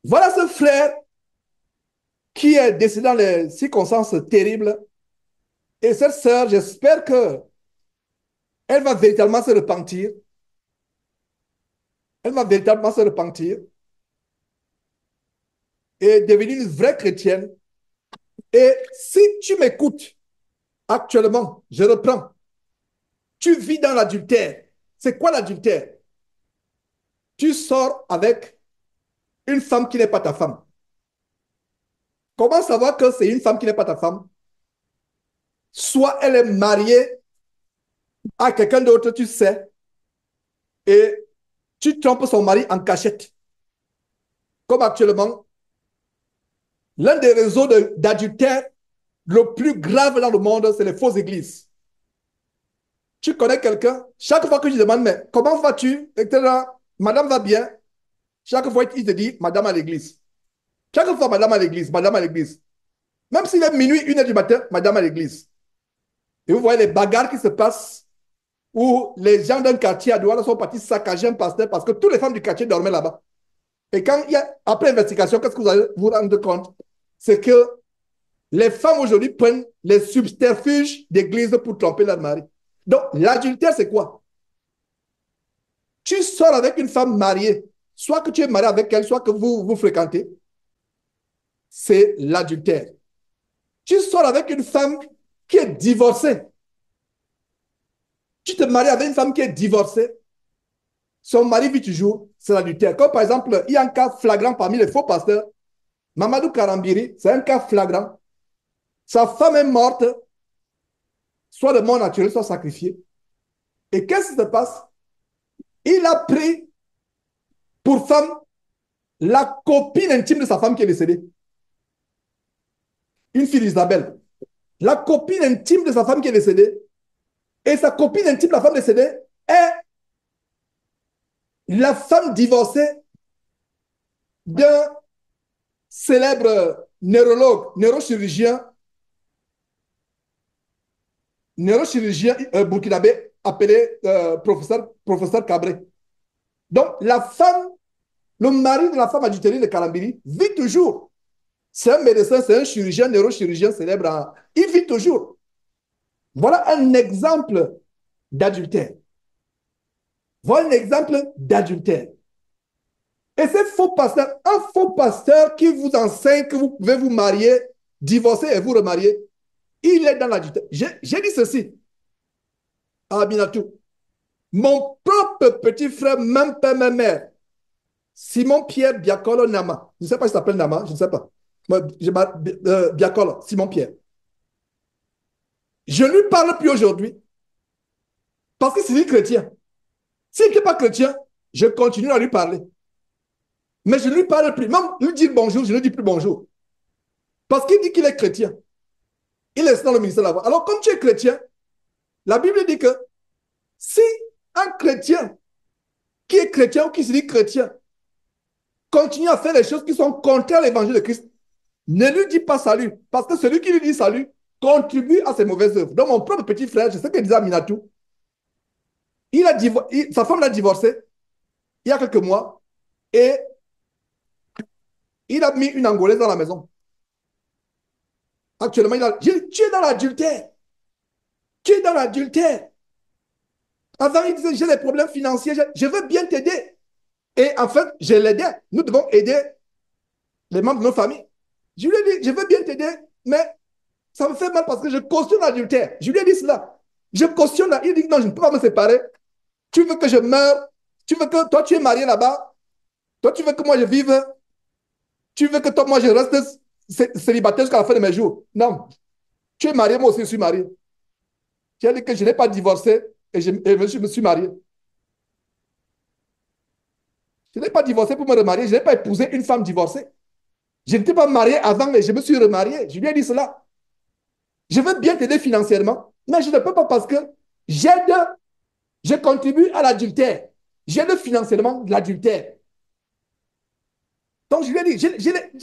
Voilà ce frère qui est décédé dans les circonstances terribles. Et cette sœur, j'espère que elle va véritablement se repentir. Elle va véritablement se repentir et devenir une vraie chrétienne. Et si tu m'écoutes actuellement, je reprends. Tu vis dans l'adultère. C'est quoi l'adultère? Tu sors avec une femme qui n'est pas ta femme. Comment savoir que c'est une femme qui n'est pas ta femme? Soit elle est mariée à quelqu'un d'autre, tu sais, et tu trompes son mari en cachette. Comme actuellement, l'un des réseaux d'adultère le plus grave dans le monde, c'est les fausses églises. Tu connais quelqu'un, chaque fois que je demande, mais comment vas-tu? Etc. Madame va bien. Chaque fois, il te dit, madame à l'église. Chaque fois, madame à l'église, madame à l'église. Même s'il est minuit, 1 heure du matin, madame à l'église. Et vous voyez les bagarres qui se passent où les gens d'un quartier à Douala sont partis saccager un pasteur parce que toutes les femmes du quartier dormaient là-bas. Et quand il y a, après investigation, qu'est-ce que vous allez vous rendre compte? C'est que les femmes aujourd'hui prennent les subterfuges d'église pour tromper leur mari. Donc, l'adultère, c'est quoi? Tu sors avec une femme mariée, soit que tu es marié avec elle, soit que vous vous fréquentez, c'est l'adultère. Tu sors avec une femme qui est divorcée. Tu te maries avec une femme qui est divorcée, son mari vit toujours, c'est l'adultère. Comme par exemple, il y a un cas flagrant parmi les faux pasteurs. Mamadou Karambiri, c'est un cas flagrant. Sa femme est morte, soit de mort naturelle, soit sacrifiée. Et qu'est-ce qui se passe? Il a pris pour femme la copine intime de sa femme qui est décédée, une fille d'Isabelle. La copine intime de sa femme qui est décédée, et sa copine intime de la femme décédée est la femme divorcée d'un célèbre neurologue, neurochirurgien burkinabé appelé professeur Cabré. Donc, la femme, le mari de la femme adultérée de Kalambiri vit toujours. C'est un médecin, c'est un chirurgien, neurochirurgien célèbre. Il vit toujours. Voilà un exemple d'adultère. Voilà un exemple d'adultère. Et c'est faux pasteur, un faux pasteur qui vous enseigne que vous pouvez vous marier, divorcer et vous remarier, il est dans l'adultère. J'ai dit ceci à Aminatou. Mon propre petit frère, même père, même mère, Simon-Pierre Biakolo Nama. Je ne sais pas s'il s'appelle Nama, je ne sais pas. Biakolo, Simon-Pierre. Je ne lui parle plus aujourd'hui parce que c'est lui chrétien. S'il n'était pas chrétien, je continue à lui parler. Mais je ne lui parle plus. Même lui dire bonjour, je ne lui dis plus bonjour. Parce qu'il dit qu'il est chrétien. Il est dans le ministère là-bas. Alors, comme tu es chrétien, la Bible dit que si un chrétien qui est chrétien ou qui se dit chrétien continue à faire les choses qui sont contraires à l'évangile de Christ, ne lui dis pas salut. Parce que celui qui lui dit salut contribue à ses mauvaises œuvres. Donc, mon propre petit frère, je sais qu'il disait à Minatou, sa femme l'a divorcé il y a quelques mois et il a mis une Angolaise dans la maison. Actuellement, tu es dans l'adultère. Tu es dans l'adultère. Avant, il disait, j'ai des problèmes financiers, je veux bien t'aider. Et en fait, je l'aidais. Nous devons aider les membres de nos familles. Je lui ai dit, je veux bien t'aider, mais ça me fait mal parce que je cautionne l'adultère. Je lui ai dit cela. Je cautionne. Il dit, non, je ne peux pas me séparer. Tu veux que je meure? Tu veux que toi, tu es marié là-bas? Toi, tu veux que moi, je vive? Tu veux que toi, moi, je reste célibataire jusqu'à la fin de mes jours? Non. Tu es marié, moi aussi, je suis marié. Tu as dit que je n'ai pas divorcé et je me suis marié. Je n'ai pas divorcé pour me remarier. Je n'ai pas épousé une femme divorcée. Je n'étais pas marié avant et je me suis remarié. Je lui ai dit cela. Je veux bien t'aider financièrement, mais je ne peux pas parce que j'aide, je contribue à l'adultère. J'aide financièrement l'adultère. Donc je lui ai dit,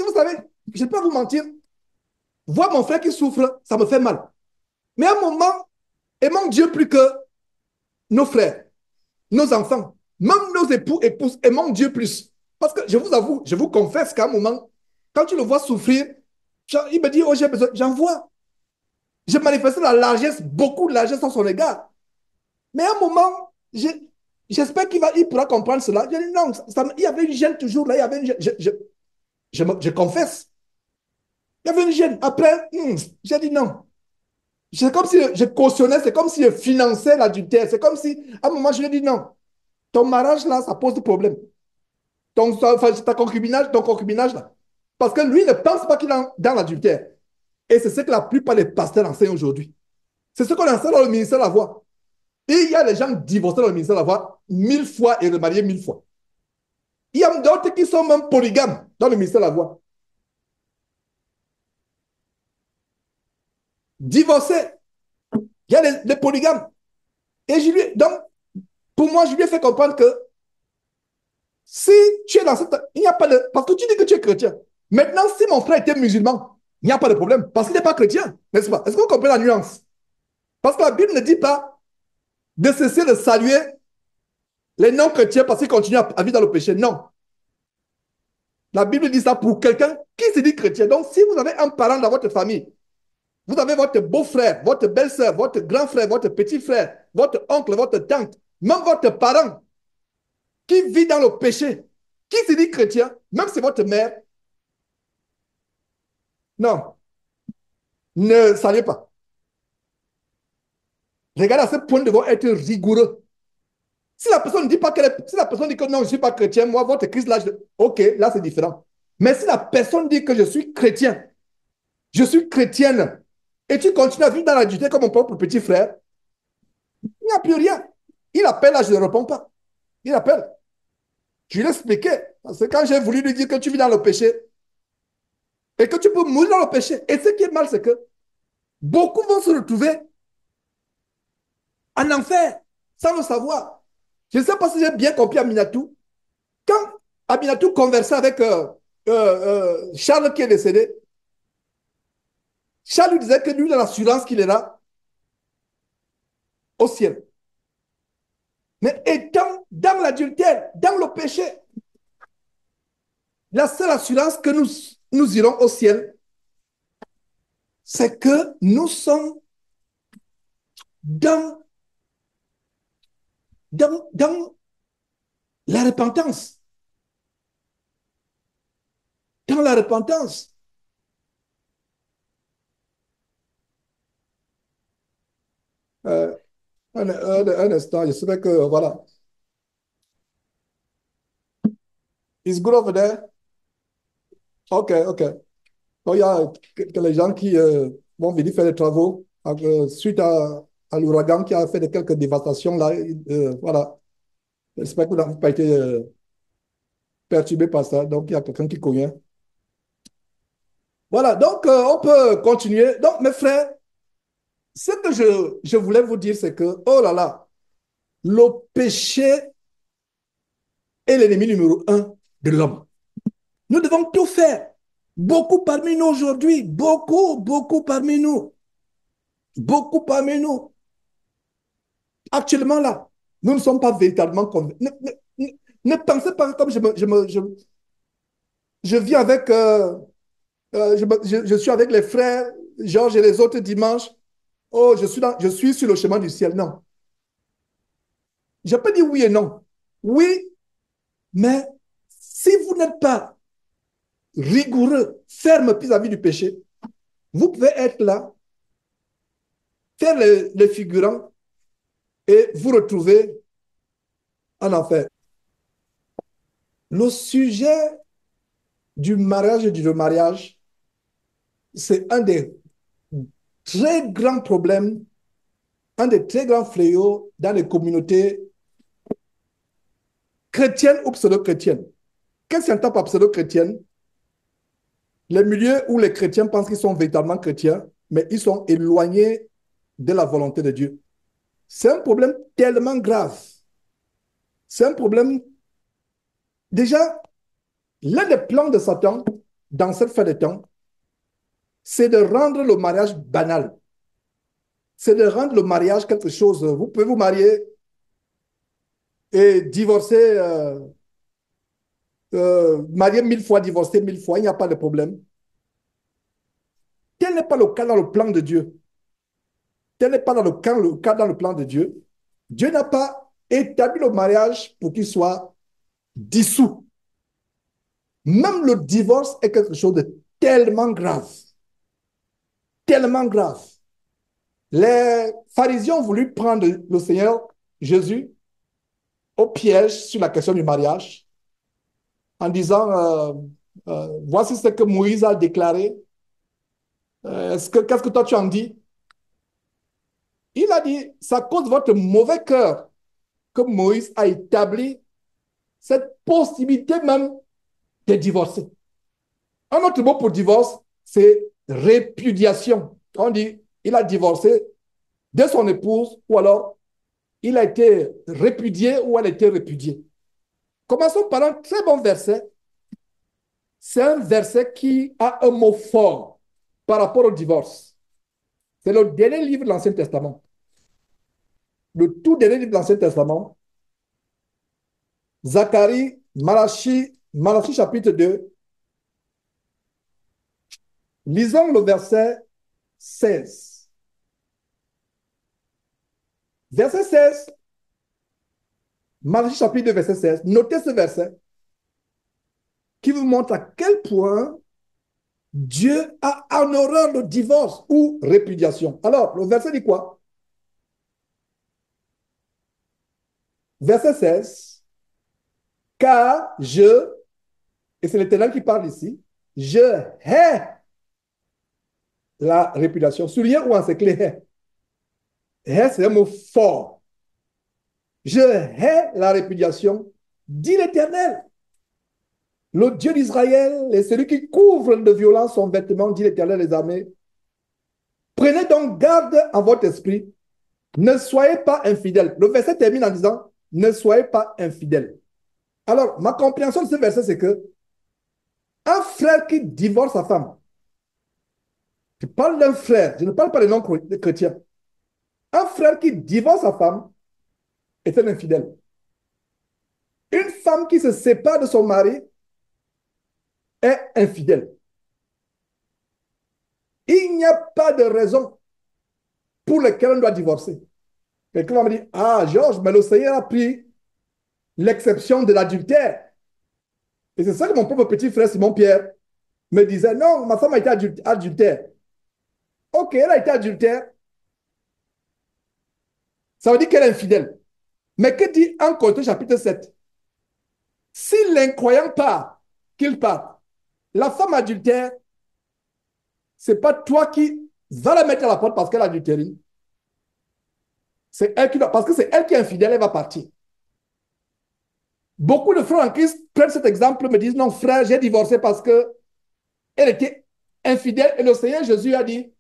vous savez, je ne peux pas vous mentir, voir mon frère qui souffre, ça me fait mal. Mais à un moment, aimons Dieu plus que nos frères, nos enfants, même nos époux, épouses, aimons Dieu plus. Parce que je vous avoue, je vous confesse qu'à un moment, quand tu le vois souffrir, il me dit, oh, j'ai besoin, j'en vois. J'ai manifesté la largesse, beaucoup de largesse en son égard. Mais à un moment, j'espère il pourra comprendre cela. Je dis non, il y avait une gêne toujours là, il y avait une gêne. Je confesse. Il y avait une gêne. Après, j'ai dit non. C'est comme si je cautionnais, c'est comme si je finançais l'adultère. C'est comme si, à un moment, je lui ai dit non. Ton mariage là, ça pose des problèmes. Enfin, ton concubinage là. Parce que lui ne pense pas qu'il est dans l'adultère. Et c'est ce que la plupart des pasteurs enseignent aujourd'hui. C'est ce qu'on enseigne dans le ministère de la voix. Et il y a des gens divorcés dans le ministère de la voix 1000 fois et remariés 1000 fois. Il y a d'autres qui sont même polygames dans le ministère de la voix. Divorcés. Il y a des polygames. Et donc, pour moi, je lui ai fait comprendre que si tu es dans cette... Il n'y a pas de... Parce que tu dis que tu es chrétien. Maintenant, si mon frère était musulman, il n'y a pas de problème. Parce qu'il n'est pas chrétien, n'est-ce pas? Est-ce que vous comprenez la nuance? Parce que la Bible ne dit pas de cesser de saluer les non-chrétiens parce qu'ils continuent à vivre dans le péché. Non. La Bible dit ça pour quelqu'un qui se dit chrétien. Donc, si vous avez un parent dans votre famille, vous avez votre beau-frère, votre belle-sœur, votre grand frère, votre petit frère, votre oncle, votre tante, même votre parent qui vit dans le péché, qui se dit chrétien, même si c'est votre mère, non, ne saluez pas. Regardez, à ce point, nous devons être rigoureux. Si la personne ne dit pas si la personne dit que non, je ne suis pas chrétien, moi, votre Christ, là, ok, là, c'est différent. Mais si la personne dit que je suis chrétien, je suis chrétienne, et tu continues à vivre dans la dureté comme mon propre petit frère, il n'y a plus rien. Il appelle, là, je ne réponds pas. Il appelle. Je lui ai expliqué. Parce que quand j'ai voulu lui dire que tu vis dans le péché et que tu peux mourir dans le péché, et ce qui est mal, c'est que beaucoup vont se retrouver en enfer sans le savoir. Je ne sais pas si j'ai bien compris Aminatou. Quand Aminatou conversait avec Charles qui est décédé, Charles lui disait que lui, il a l'assurance qu'il est là au ciel. Mais étant dans l'adultère, dans le péché, la seule assurance que nous irons au ciel, c'est que nous sommes dans, dans la repentance. Dans la repentance. Euh, un instant, je sais que, voilà. Is good over there? OK, OK. Donc, il y a que les gens qui vont venir faire des travaux suite à l'ouragan qui a fait quelques dévastations là. Voilà. J'espère que vous n'avez pas été perturbé par ça. Donc, il y a quelqu'un qui connaît. Voilà. Donc, on peut continuer. Donc, mes frères, ce que je voulais vous dire, c'est que, oh là là, le péché est l'ennemi numéro un de l'homme. Nous devons tout faire. Beaucoup parmi nous aujourd'hui, beaucoup parmi nous, actuellement là, nous ne sommes pas véritablement convaincus. Ne pensez pas comme je vis avec, je suis avec les frères, Georges et les autres dimanches. Oh, je suis sur le chemin du ciel. Non. Je peux dire oui et non. Oui, mais si vous n'êtes pas rigoureux, ferme vis-à-vis du péché, vous pouvez être là, faire les figurants et vous retrouver en enfer. Le sujet du mariage et du remariage, c'est un des très grands problèmes, un des très grands fléaux dans les communautés chrétiennes ou pseudo-chrétiennes. Qu'est-ce qu'on entend par pseudo-chrétienne? Les milieux où les chrétiens pensent qu'ils sont véritablement chrétiens, mais ils sont éloignés de la volonté de Dieu. C'est un problème tellement grave. C'est un problème... Déjà, l'un des plans de Satan dans cette fin de temps, c'est de rendre le mariage banal. C'est de rendre le mariage quelque chose. Vous pouvez vous marier et divorcer marié 1000 fois, divorcé 1000 fois, il n'y a pas de problème. Tel n'est pas le cas dans le plan de Dieu. Tel n'est pas dans le cas dans le plan de Dieu. Dieu n'a pas établi le mariage pour qu'il soit dissous. Même le divorce est quelque chose de tellement grave. Tellement grave. Les pharisiens ont voulu prendre le Seigneur Jésus au piège sur la question du mariage en disant voici ce que Moïse a déclaré. Qu'est-ce que toi tu en dis? Il a dit, c'est à cause de votre mauvais cœur que Moïse a établi cette possibilité même de divorcer. Un autre mot pour divorce, c'est répudiation. On dit, il a divorcé de son épouse ou alors il a été répudié ou elle a été répudiée. Commençons par un très bon verset. C'est un verset qui a un mot fort par rapport au divorce. C'est le dernier livre de l'Ancien Testament. Le tout dernier livre de l'Ancien Testament. Zacharie, Malachie chapitre 2. Lisons le verset 16. Verset 16. Malachie chapitre 2, verset 16. Notez ce verset qui vous montre à quel point Dieu a en horreur le divorce ou répudiation. Alors, le verset dit quoi? Verset 16. Car et c'est l'Éternel qui parle ici, je hais la répudiation. Soulignez ou encerclez hais. Hais, c'est un mot fort. Je hais la répudiation, dit l'Éternel. Le Dieu d'Israël est celui qui couvre de violence son vêtement, dit l'Éternel des armées. Prenez donc garde à votre esprit. Ne soyez pas infidèles. Le verset termine en disant, ne soyez pas infidèles. Alors, ma compréhension de ce verset, c'est que un frère qui divorce sa femme, je parle d'un frère, je ne parle pas des non-chrétiens. Un frère qui divorce sa femme est un infidèle. Une femme qui se sépare de son mari est infidèle. Il n'y a pas de raison pour laquelle on doit divorcer. Quelqu'un va me dire, ah Georges, mais le Seigneur a pris l'exception de l'adultère. Et c'est ça que mon pauvre petit frère Simon Pierre me disait, non, ma femme a été adultère. Ok, elle a été adultère. Ça veut dire qu'elle est infidèle. Mais que dit 1 Corinthiens chapitre 7? Si l'incroyant part, qu'il part, la femme adultère, ce n'est pas toi qui vas la mettre à la porte parce qu'elle a adultéré. C'est elle qui doit, parce que c'est elle qui est infidèle, elle va partir. Beaucoup de frères en Christ prennent cet exemple, me disent, non frère, j'ai divorcé parce qu'elle était infidèle. Et le Seigneur Jésus a dit,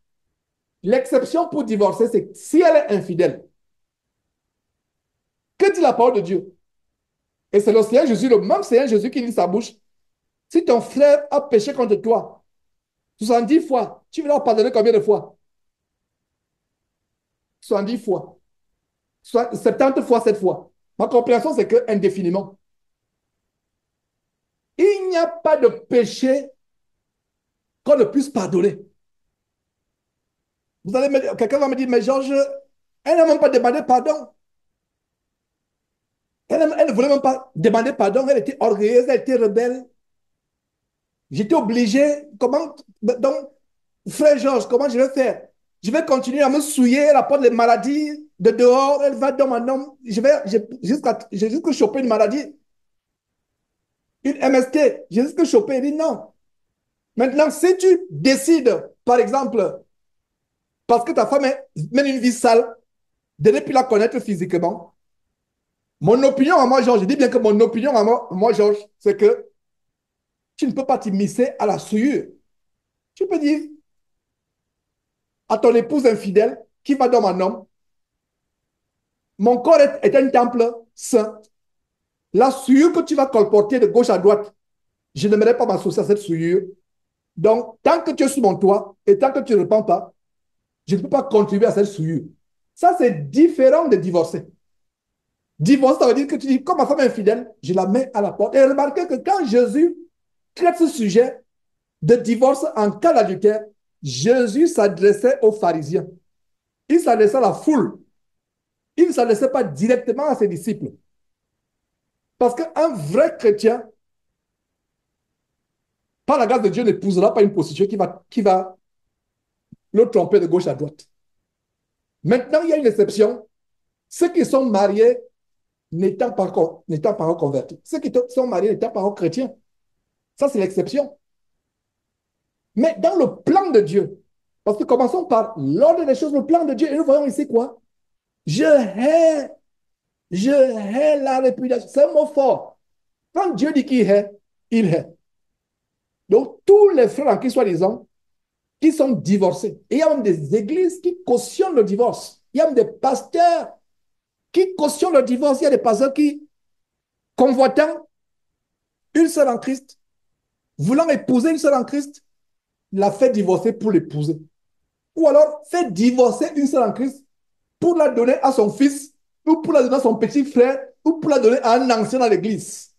l'exception pour divorcer, c'est si elle est infidèle. Que dit la parole de Dieu? Et c'est le Seigneur Jésus, le même Seigneur Jésus qui dit sa bouche, si ton frère a péché contre toi 70 fois, tu vas leur pardonner combien de fois? 70 fois. 70 fois, 7 fois. Ma compréhension, c'est que indéfiniment. Il n'y a pas de péché qu'on ne puisse pardonner. Quelqu'un va me dire, mais Georges, elle n'a même pas demandé pardon. Elle ne voulait même pas demander pardon. Elle était orgueilleuse, elle était rebelle. J'étais obligé. Comment? Donc, frère Georges, comment je vais faire? Je vais continuer à me souiller, elle apporte les maladies de dehors, elle va dans mon homme. J'ai jusqu'à choper une maladie, une MST. J'ai jusqu'à choper. Il dit non. Maintenant, si tu décides, par exemple, parce que ta femme mène une vie sale, de ne plus la connaître physiquement, mon opinion à moi, Georges, je dis bien que mon opinion à moi, Georges, c'est que tu ne peux pas t'immiscer à la souillure. Tu peux dire à ton épouse infidèle qui va dans mon homme, mon corps est un temple saint. La souillure que tu vas colporter de gauche à droite, je n'aimerais pas m'associer à cette souillure. Donc, tant que tu es sous mon toit et tant que tu ne répands pas, je ne peux pas contribuer à cette souillure. Ça, c'est différent de divorcer. Divorce, ça veut dire que tu dis, comme ma femme est infidèle, je la mets à la porte. Et remarquez que quand Jésus traite ce sujet de divorce en cas d'adultère, Jésus s'adressait aux pharisiens. Il s'adressait à la foule. Il ne s'adressait pas directement à ses disciples. Parce qu'un vrai chrétien, par la grâce de Dieu, n'épousera pas une prostituée qui va le tromper de gauche à droite. Maintenant, il y a une exception. Ceux qui sont mariés n'étant pas convertis. Ceux qui sont mariés n'étant pas chrétiens. Ça, c'est l'exception. Mais dans le plan de Dieu, parce que commençons par l'ordre des choses, le plan de Dieu, et nous voyons ici quoi? Je hais, je hais la réputation. C'est un mot fort. Quand Dieu dit qu'il hait, il hait. Donc, tous les frères en qui soi-disant, qui sont divorcés. Et il y a même des églises qui cautionnent le divorce. Il y a même des pasteurs qui cautionnent le divorce. Il y a des pasteurs qui, convoitant une seule en Christ, voulant épouser une seule en Christ, la fait divorcer pour l'épouser. Ou alors fait divorcer une seule en Christ pour la donner à son fils, ou pour la donner à son petit frère, ou pour la donner à un ancien dans l'église.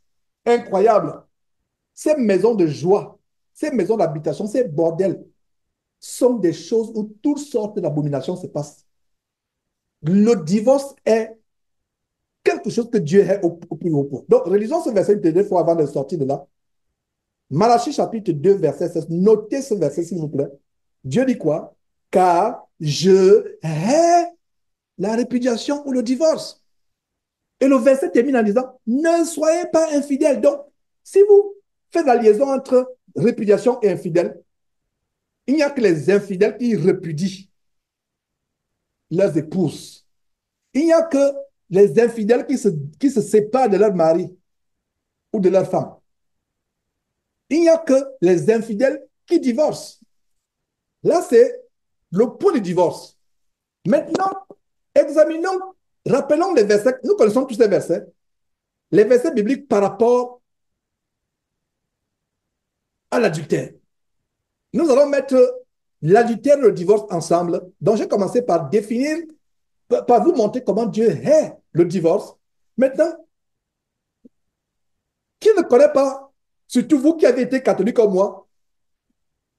Incroyable. Ces maisons de joie, ces maisons d'habitation, ces bordels sont des choses où toutes sortes d'abominations se passent. Le divorce est quelque chose que Dieu est au plus haut point. Donc, relisons ce verset deux fois avant de sortir de là. Malachie chapitre 2, verset 16. Notez ce verset, s'il vous plaît. Dieu dit quoi? Car je hais la répudiation ou le divorce. Et le verset termine en disant, ne soyez pas infidèles. Donc, si vous faites la liaison entre répudiation et infidèle, il n'y a que les infidèles qui répudient leurs épouses. Il n'y a que les infidèles qui se séparent de leur mari ou de leur femme. Il n'y a que les infidèles qui divorcent. Là, c'est le point du divorce. Maintenant, examinons, rappelons les versets, nous connaissons tous ces versets, les versets bibliques par rapport à l'adultère. Nous allons mettre l'adultère et le divorce ensemble. Donc, j'ai commencé par définir, par vous montrer comment Dieu est le divorce. Maintenant, qui ne connaît pas, surtout vous qui avez été catholique comme moi,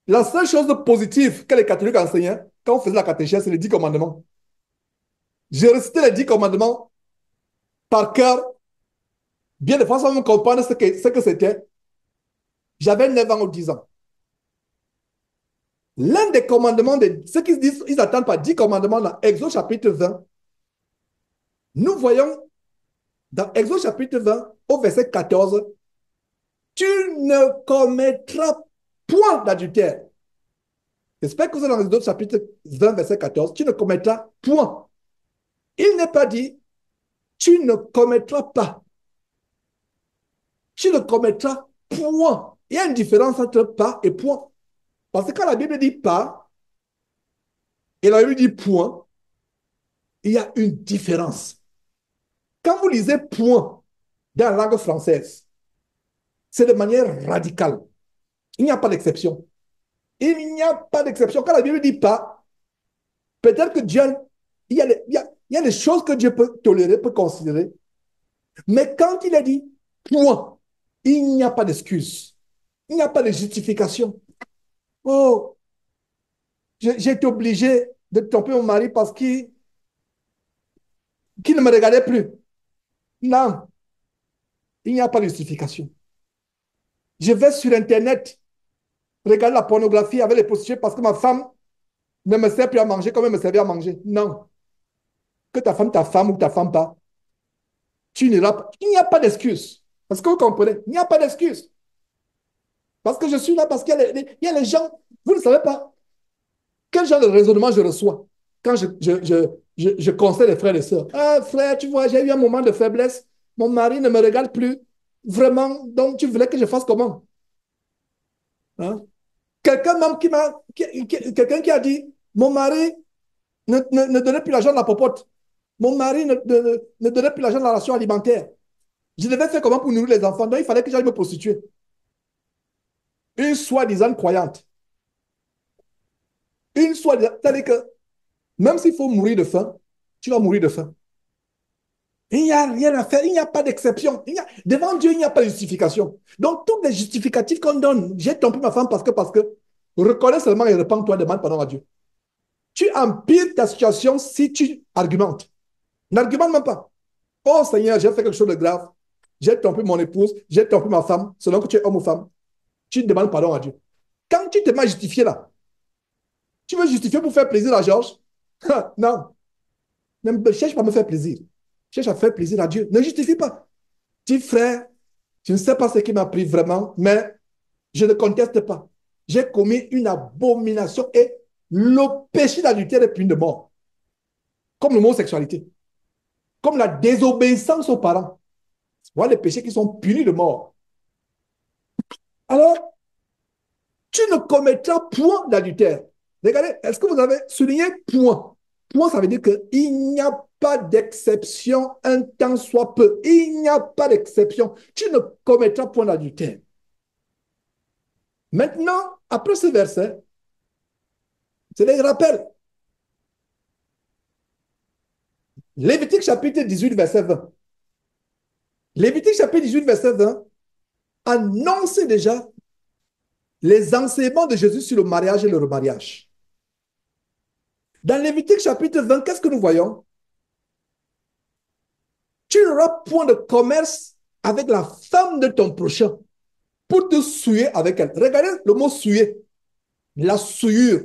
la seule chose positive que les catholiques enseignaient quand on faisait la catéchèse, c'est les 10 commandements. J'ai récité les 10 commandements par cœur, bien de façon à me comprendre ce que c'était. J'avais 9 ans ou 10 ans. L'un des commandements, ceux qui disent, ils attendent pas 10 commandements dans Exode chapitre 20, nous voyons dans Exode chapitre 20, au verset 14, tu ne commettras point d'adultère. J'espère que vous êtes dans Exode chapitre 20, verset 14, tu ne commettras point. Il n'est pas dit, tu ne commettras pas. Tu ne commettras point. Il y a une différence entre pas et point. Parce que quand la Bible dit pas et la Bible dit point, il y a une différence. Quand vous lisez point dans la langue française, c'est de manière radicale. Il n'y a pas d'exception. Il n'y a pas d'exception. Quand la Bible dit pas, peut-être que Dieu, il y a des choses que Dieu peut tolérer, peut considérer. Mais quand il a dit point, il n'y a pas d'excuse. Il n'y a pas de justification. Oh, j'ai été obligé de tromper mon mari parce qu'il ne me regardait plus. Non, il n'y a pas de justification. Je vais sur Internet regarder la pornographie avec les prostituées parce que ma femme ne me sert plus à manger comme elle me servait à manger. Non. Que ta femme ou ta femme pas, tu n'iras pas. Il n'y a pas d'excuse. Parce que vous comprenez, il n'y a pas d'excuse. Parce que je suis là, parce qu'il y a les gens, vous ne savez pas quel genre de raisonnement je reçois quand je conseille les frères et sœurs. Ah, frère, tu vois, j'ai eu un moment de faiblesse. Mon mari ne me regarde plus. Vraiment, donc tu voulais que je fasse comment? Hein? Quelqu'un même quelqu'un qui a dit, mon mari ne donnait plus l'argent de la popote. Mon mari ne donnait plus l'argent de la ration alimentaire. Je devais faire comment pour nourrir les enfants? Donc, il fallait que j'aille me prostituer. Une soi-disant croyante. Une soi-disant. C'est-à-dire que même s'il faut mourir de faim, tu vas mourir de faim. Il n'y a rien à faire, il n'y a pas d'exception. Devant Dieu, il n'y a pas de justification. Donc, tous les justificatifs qu'on donne, j'ai trompé ma femme parce que, reconnais seulement et repens-toi, demande pardon à Dieu. Tu empires ta situation si tu argumentes. N'argumente même pas. Oh Seigneur, j'ai fait quelque chose de grave. J'ai trompé mon épouse, j'ai trompé ma femme, selon que tu es homme ou femme. Tu demandes pardon à Dieu. Quand tu te mets à justifier là, tu veux justifier pour faire plaisir à Georges? Non, ne cherche pas à me faire plaisir. Cherche à faire plaisir à Dieu. Ne justifie pas. Dis, frère, je ne sais pas ce qui m'a pris vraiment, mais je ne conteste pas. J'ai commis une abomination et le péché d'adultère est puni de mort, comme l'homosexualité, comme la désobéissance aux parents. Voilà les péchés qui sont punis de mort. Alors, tu ne commettras point d'adultère. Regardez, est-ce que vous avez souligné point? Point, ça veut dire qu'il n'y a pas d'exception, un temps soit peu. Il n'y a pas d'exception. Tu ne commettras point d'adultère. Maintenant, après ce verset, c'est les rappels. Lévitique chapitre 18, verset 20. Lévitique chapitre 18, verset 20 annonce déjà les enseignements de Jésus sur le mariage et le remariage. Dans Lévitique chapitre 20, qu'est-ce que nous voyons? Tu n'auras point de commerce avec la femme de ton prochain pour te souiller avec elle. Regardez le mot souiller. La souillure,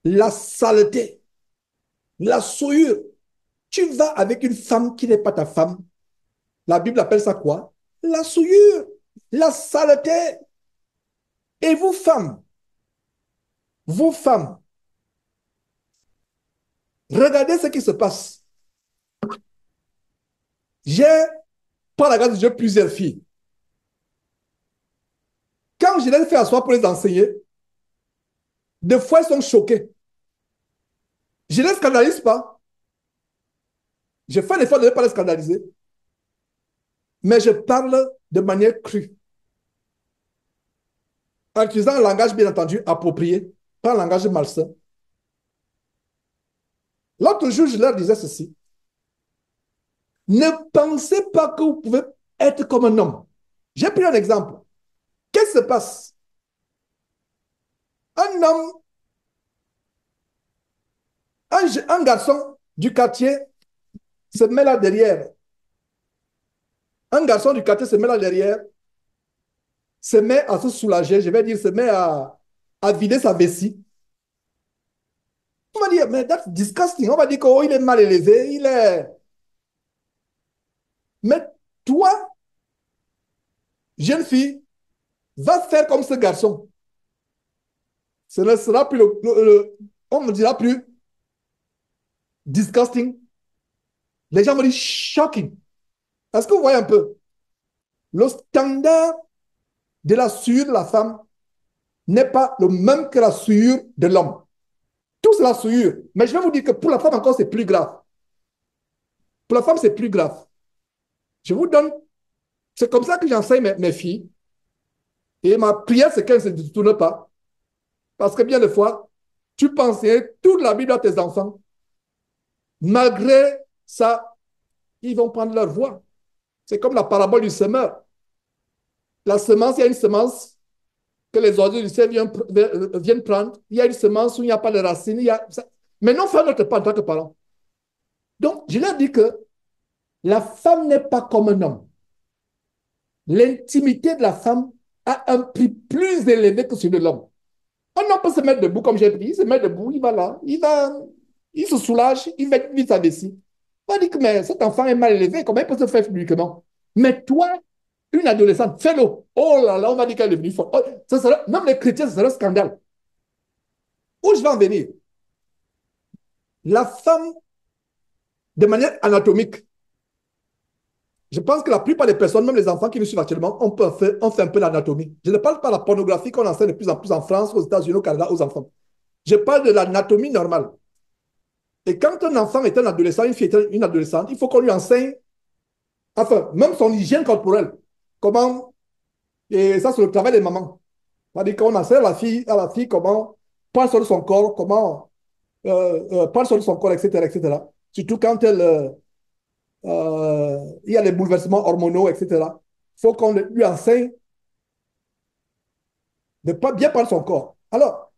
la saleté, la souillure. Tu vas avec une femme qui n'est pas ta femme. La Bible appelle ça quoi? La souillure, la saleté. Et vous femmes, regardez ce qui se passe. J'ai, par la grâce de Dieu, plusieurs filles. Quand je les fais asseoir pour les enseigner, des fois, elles sont choquées. Je ne les scandalise pas. Je fais l'effort de ne pas les scandaliser. Mais je parle de manière crue. En utilisant un langage, bien entendu, approprié, pas un langage malsain. L'autre jour, je leur disais ceci. Ne pensez pas que vous pouvez être comme un homme. J'ai pris un exemple. Qu'est-ce qui se passe? Un homme, un garçon du quartier se met là derrière. Un garçon du quartier se met là derrière, se met à se soulager, je vais dire, se met à vider sa vessie. On va dire, mais that's disgusting. On va dire qu'il est mal élevé, il est. Mais toi, jeune fille, va faire comme ce garçon. Ce ne sera plus on ne dira plus disgusting. Les gens vont dire shocking. Est-ce que vous voyez un peu? Le standard de la sueur de la femme n'est pas le même que la sueur de l'homme. Tous la sueur. Mais je vais vous dire que pour la femme encore, c'est plus grave. Pour la femme, c'est plus grave. Je vous donne, c'est comme ça que j'enseigne mes filles. Et ma prière, c'est qu'elles ne se détournent pas. Parce que bien des fois, tu pensais toute la Bible à tes enfants. Malgré ça, ils vont prendre leur voie. C'est comme la parabole du semeur. La semence, il y a une semence que les oiseaux du ciel viennent prendre. Il y a une semence où il n'y a pas de racines. Mais non, faire notre part en tant que parents. Donc, je leur dis que la femme n'est pas comme un homme. L'intimité de la femme a un prix plus élevé que celui de l'homme. Un homme peut se mettre debout, comme j'ai dit, il se met debout, il va là, il se soulage, il va vite sa vessie. On dit que mais cet enfant est mal élevé, comment il peut se faire publiquement? Mais toi, une adolescente, fais-le. Oh là là, on va dire qu'elle est devenue folle. Oh, même les chrétiens, ce serait un scandale. Où je vais en venir? La femme, de manière anatomique, je pense que la plupart des personnes, même les enfants qui nous suivent actuellement, on fait un peu l'anatomie. Je ne parle pas de la pornographie qu'on enseigne de plus en plus en France, aux États-Unis, au Canada, aux enfants. Je parle de l'anatomie normale. Et quand un enfant est un adolescent, une fille est une adolescente, il faut qu'on lui enseigne, enfin, même son hygiène corporelle. Comment, et ça, c'est le travail des mamans. C'est-à-dire qu'on enseigne à la fille comment prendre soin de son corps, comment prendre soin de son corps, etc., etc. Surtout quand elle il y a les bouleversements hormonaux, etc. Il faut qu'on lui enseigne de pas bien parler son corps. Alors,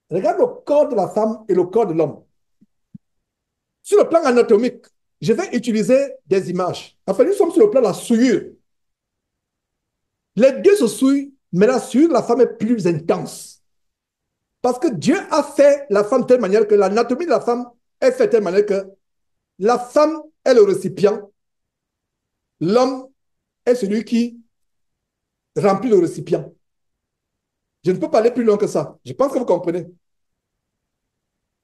regarde le corps de la femme et le corps de l'homme. Sur le plan anatomique, je vais utiliser des images. Enfin, nous sommes sur le plan de la souillure. Les deux se souillent, mais la souillure de la femme est plus intense. Parce que Dieu a fait la femme de telle manière que l'anatomie de la femme est faite de telle manière que la femme est le récipient, l'homme est celui qui remplit le récipient. Je ne peux pas aller plus loin que ça. Je pense que vous comprenez.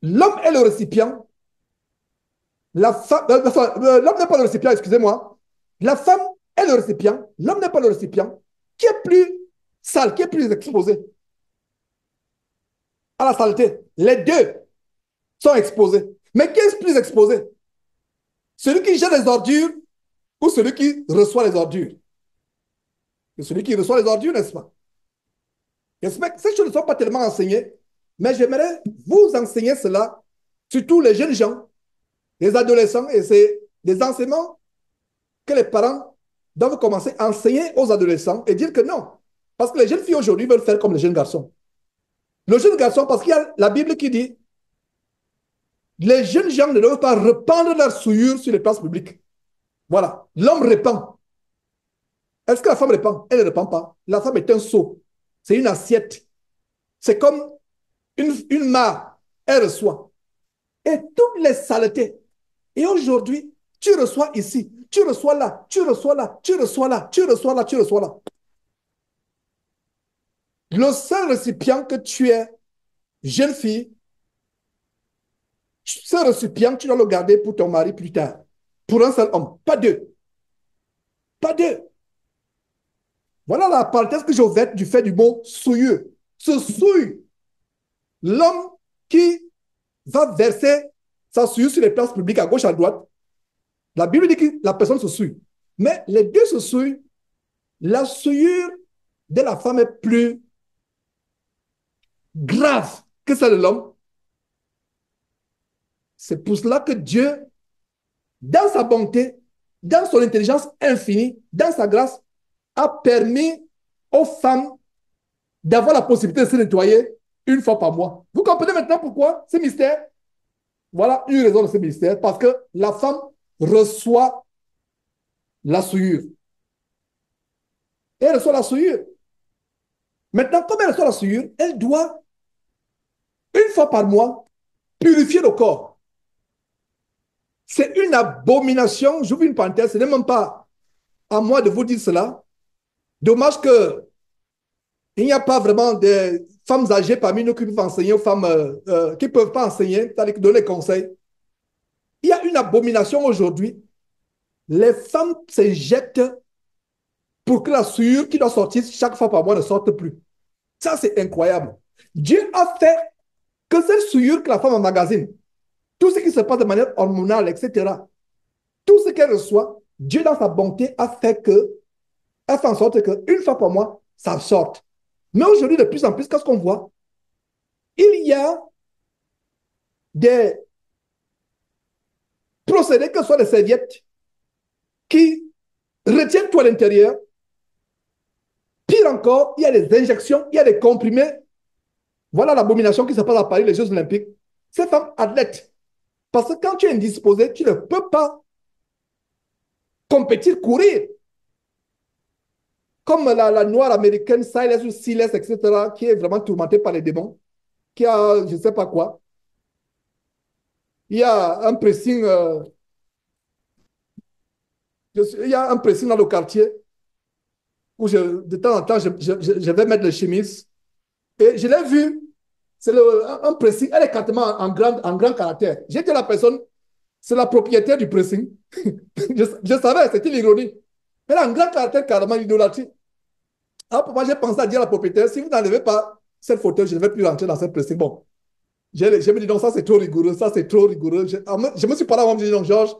L'homme est le récipient, l'homme n'est pas le récipient, excusez-moi. La femme est le récipient, l'homme n'est pas le récipient. Qui est plus sale, qui est plus exposé à la saleté? Les deux sont exposés. Mais qui est plus exposé? Celui qui jette les ordures ou celui qui reçoit les ordures? C'est celui qui reçoit les ordures, n'est-ce pas? J'espère que ces choses ne sont pas tellement enseignées, mais j'aimerais vous enseigner cela, surtout les jeunes gens, les adolescents, et c'est des enseignements que les parents doivent commencer à enseigner aux adolescents et dire que non. Parce que les jeunes filles aujourd'hui veulent faire comme les jeunes garçons. Le jeune garçon, parce qu'il y a la Bible qui dit les jeunes gens ne doivent pas répandre leur souillure sur les places publiques. Voilà. L'homme répand. Est-ce que la femme répand? Elle ne répand pas. La femme est un seau. C'est une assiette. C'est comme une mare. Elle reçoit. Et toutes les saletés. Et aujourd'hui, tu reçois ici, tu reçois là, tu reçois là, tu reçois là, tu reçois là, tu reçois là. Le seul récipient que tu es, jeune fille, ce récipient, tu dois le garder pour ton mari plus tard. Pour un seul homme, pas deux. Pas deux. Voilà la parenthèse que j'ai ouverte du fait du mot souilleux. Ce souille, l'homme qui va verser sa souillure sur les places publiques à gauche, à droite, la Bible dit que la personne se souille. Mais les deux se souillent. La souillure de la femme est plus grave que celle de l'homme. C'est pour cela que Dieu, dans sa bonté, dans son intelligence infinie, dans sa grâce, a permis aux femmes d'avoir la possibilité de se nettoyer une fois par mois. Vous comprenez maintenant pourquoi ce mystère? Voilà une raison de ce mystère, parce que la femme reçoit la souillure. Elle reçoit la souillure. Maintenant, comme elle reçoit la souillure, elle doit, une fois par mois, purifier le corps. C'est une abomination, j'ouvre une parenthèse, ce n'est même pas à moi de vous dire cela. Dommage que il n'y a pas vraiment de femmes âgées parmi nous qui peuvent enseigner aux femmes qui ne peuvent pas enseigner, c'est-à-dire donner des conseils. Il y a une abomination aujourd'hui. Les femmes s'éjectent pour que la souillure qui doit sortir chaque fois par mois ne sorte plus. Ça, c'est incroyable. Dieu a fait que cette souillure que la femme emmagasine, tout ce qui se passe de manière hormonale, etc., tout ce qu'elle reçoit, Dieu, dans sa bonté, a fait en sorte qu'une fois par mois, ça sorte. Mais aujourd'hui, de plus en plus, qu'est-ce qu'on voit? Il y a des procédés, que ce soit des serviettes, qui retiennent tout à l'intérieur. Pire encore, il y a des injections, il y a des comprimés. Voilà l'abomination qui se passe à Paris, les Jeux Olympiques. Ces femmes athlètes, parce que quand tu es indisposé, tu ne peux pas compétir, courir. Comme la noire américaine, Silas ou Silas, etc., qui est vraiment tourmentée par les démons, qui a je ne sais pas quoi. Il y a un pressing, il y a un pressing dans le quartier où de temps en temps, je vais mettre les chemises. Et je l'ai vu, c'est un pressing, elle est carrément en grand caractère. J'ai dit à la personne, c'est la propriétaire du pressing. je savais, c'était l'ironie. Elle a un grand caractère carrément idolâtrie. Alors pour moi, j'ai pensé à dire à la propriétaire, si vous n'enlevez pas cette photo, je ne vais plus rentrer dans cette pressing. Bon, je me dis, non, ça c'est trop rigoureux, ça c'est trop rigoureux. Je me suis parlé à moi, je me dis, non, Georges,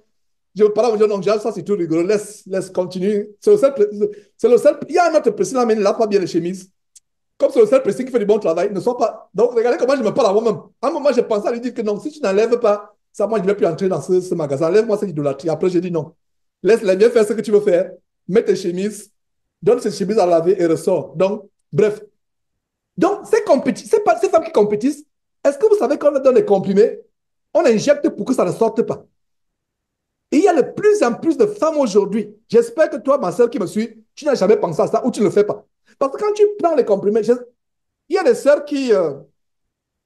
je me parle à moi, je me dis, non, Georges, ça c'est trop rigoureux, laisse continuer. C'est le seul, il y a un autre pressing là, mais il n'a pas bien les chemises. Comme c'est le seul pressing qui fait du bon travail, ne soit pas. Donc, regardez comment je me parle à moi-même. À un moment, j'ai pensé à lui dire que non, si tu n'enlèves pas, ça, moi, je ne vais plus entrer dans ce magasin. Enlève-moi cette idolâtrie. Après, j'ai dit non. Laisse-les bien faire ce que tu veux faire. Mets tes chemises, donne ces chemises à laver et ressort. Donc, bref. Donc, c'est pas ces femmes qui compétissent. Est-ce que vous savez quand on leur donne des comprimés, on injecte pour que ça ne sorte pas? Et il y a de plus en plus de femmes aujourd'hui. J'espère que toi, ma soeur qui me suit, tu n'as jamais pensé à ça ou tu ne le fais pas. Parce que quand tu prends les comprimés, il y a des sœurs qui...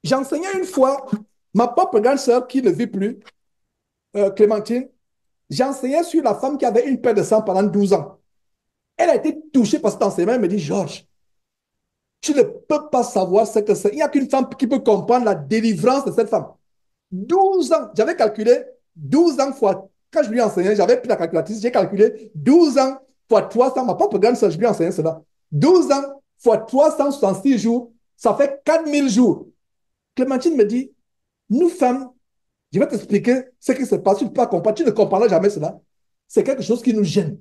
j'enseignais une fois, ma propre grande sœur qui ne vit plus, Clémentine, j'enseignais sur la femme qui avait une perte de sang pendant 12 ans. Elle a été touchée par cet enseignement. Elle me dit, Georges, tu ne peux pas savoir ce que c'est. Il n'y a qu'une femme qui peut comprendre la délivrance de cette femme. 12 ans. J'avais calculé 12 ans fois. Quand je lui enseignais, j'avais pris la calculatrice, j'ai calculé 12 ans fois 300. Ma propre grande soeur, je lui enseignais cela. 12 ans fois 366 jours, ça fait 4000 jours. Clémentine me dit, nous femmes, je vais t'expliquer ce qui se passe. Tu ne peux pas comprendre, tu ne comprendras jamais cela. C'est quelque chose qui nous gêne.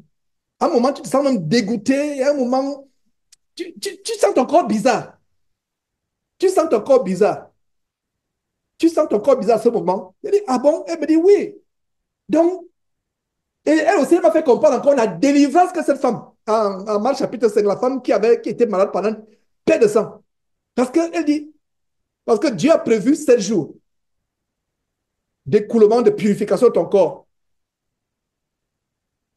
À un moment, tu te sens même dégoûté. À un moment, tu sens ton corps bizarre. Tu sens ton corps bizarre. Tu sens ton corps bizarre à ce moment. Elle dit, ah bon? Elle me dit, oui. Donc, et elle aussi, elle m'a fait comprendre encore la délivrance que cette femme, en Marc chapitre 5, la femme qui était malade pendant peu de sang. Parce qu'elle dit, parce que Dieu a prévu 7 jours d'écoulement, de purification de ton corps.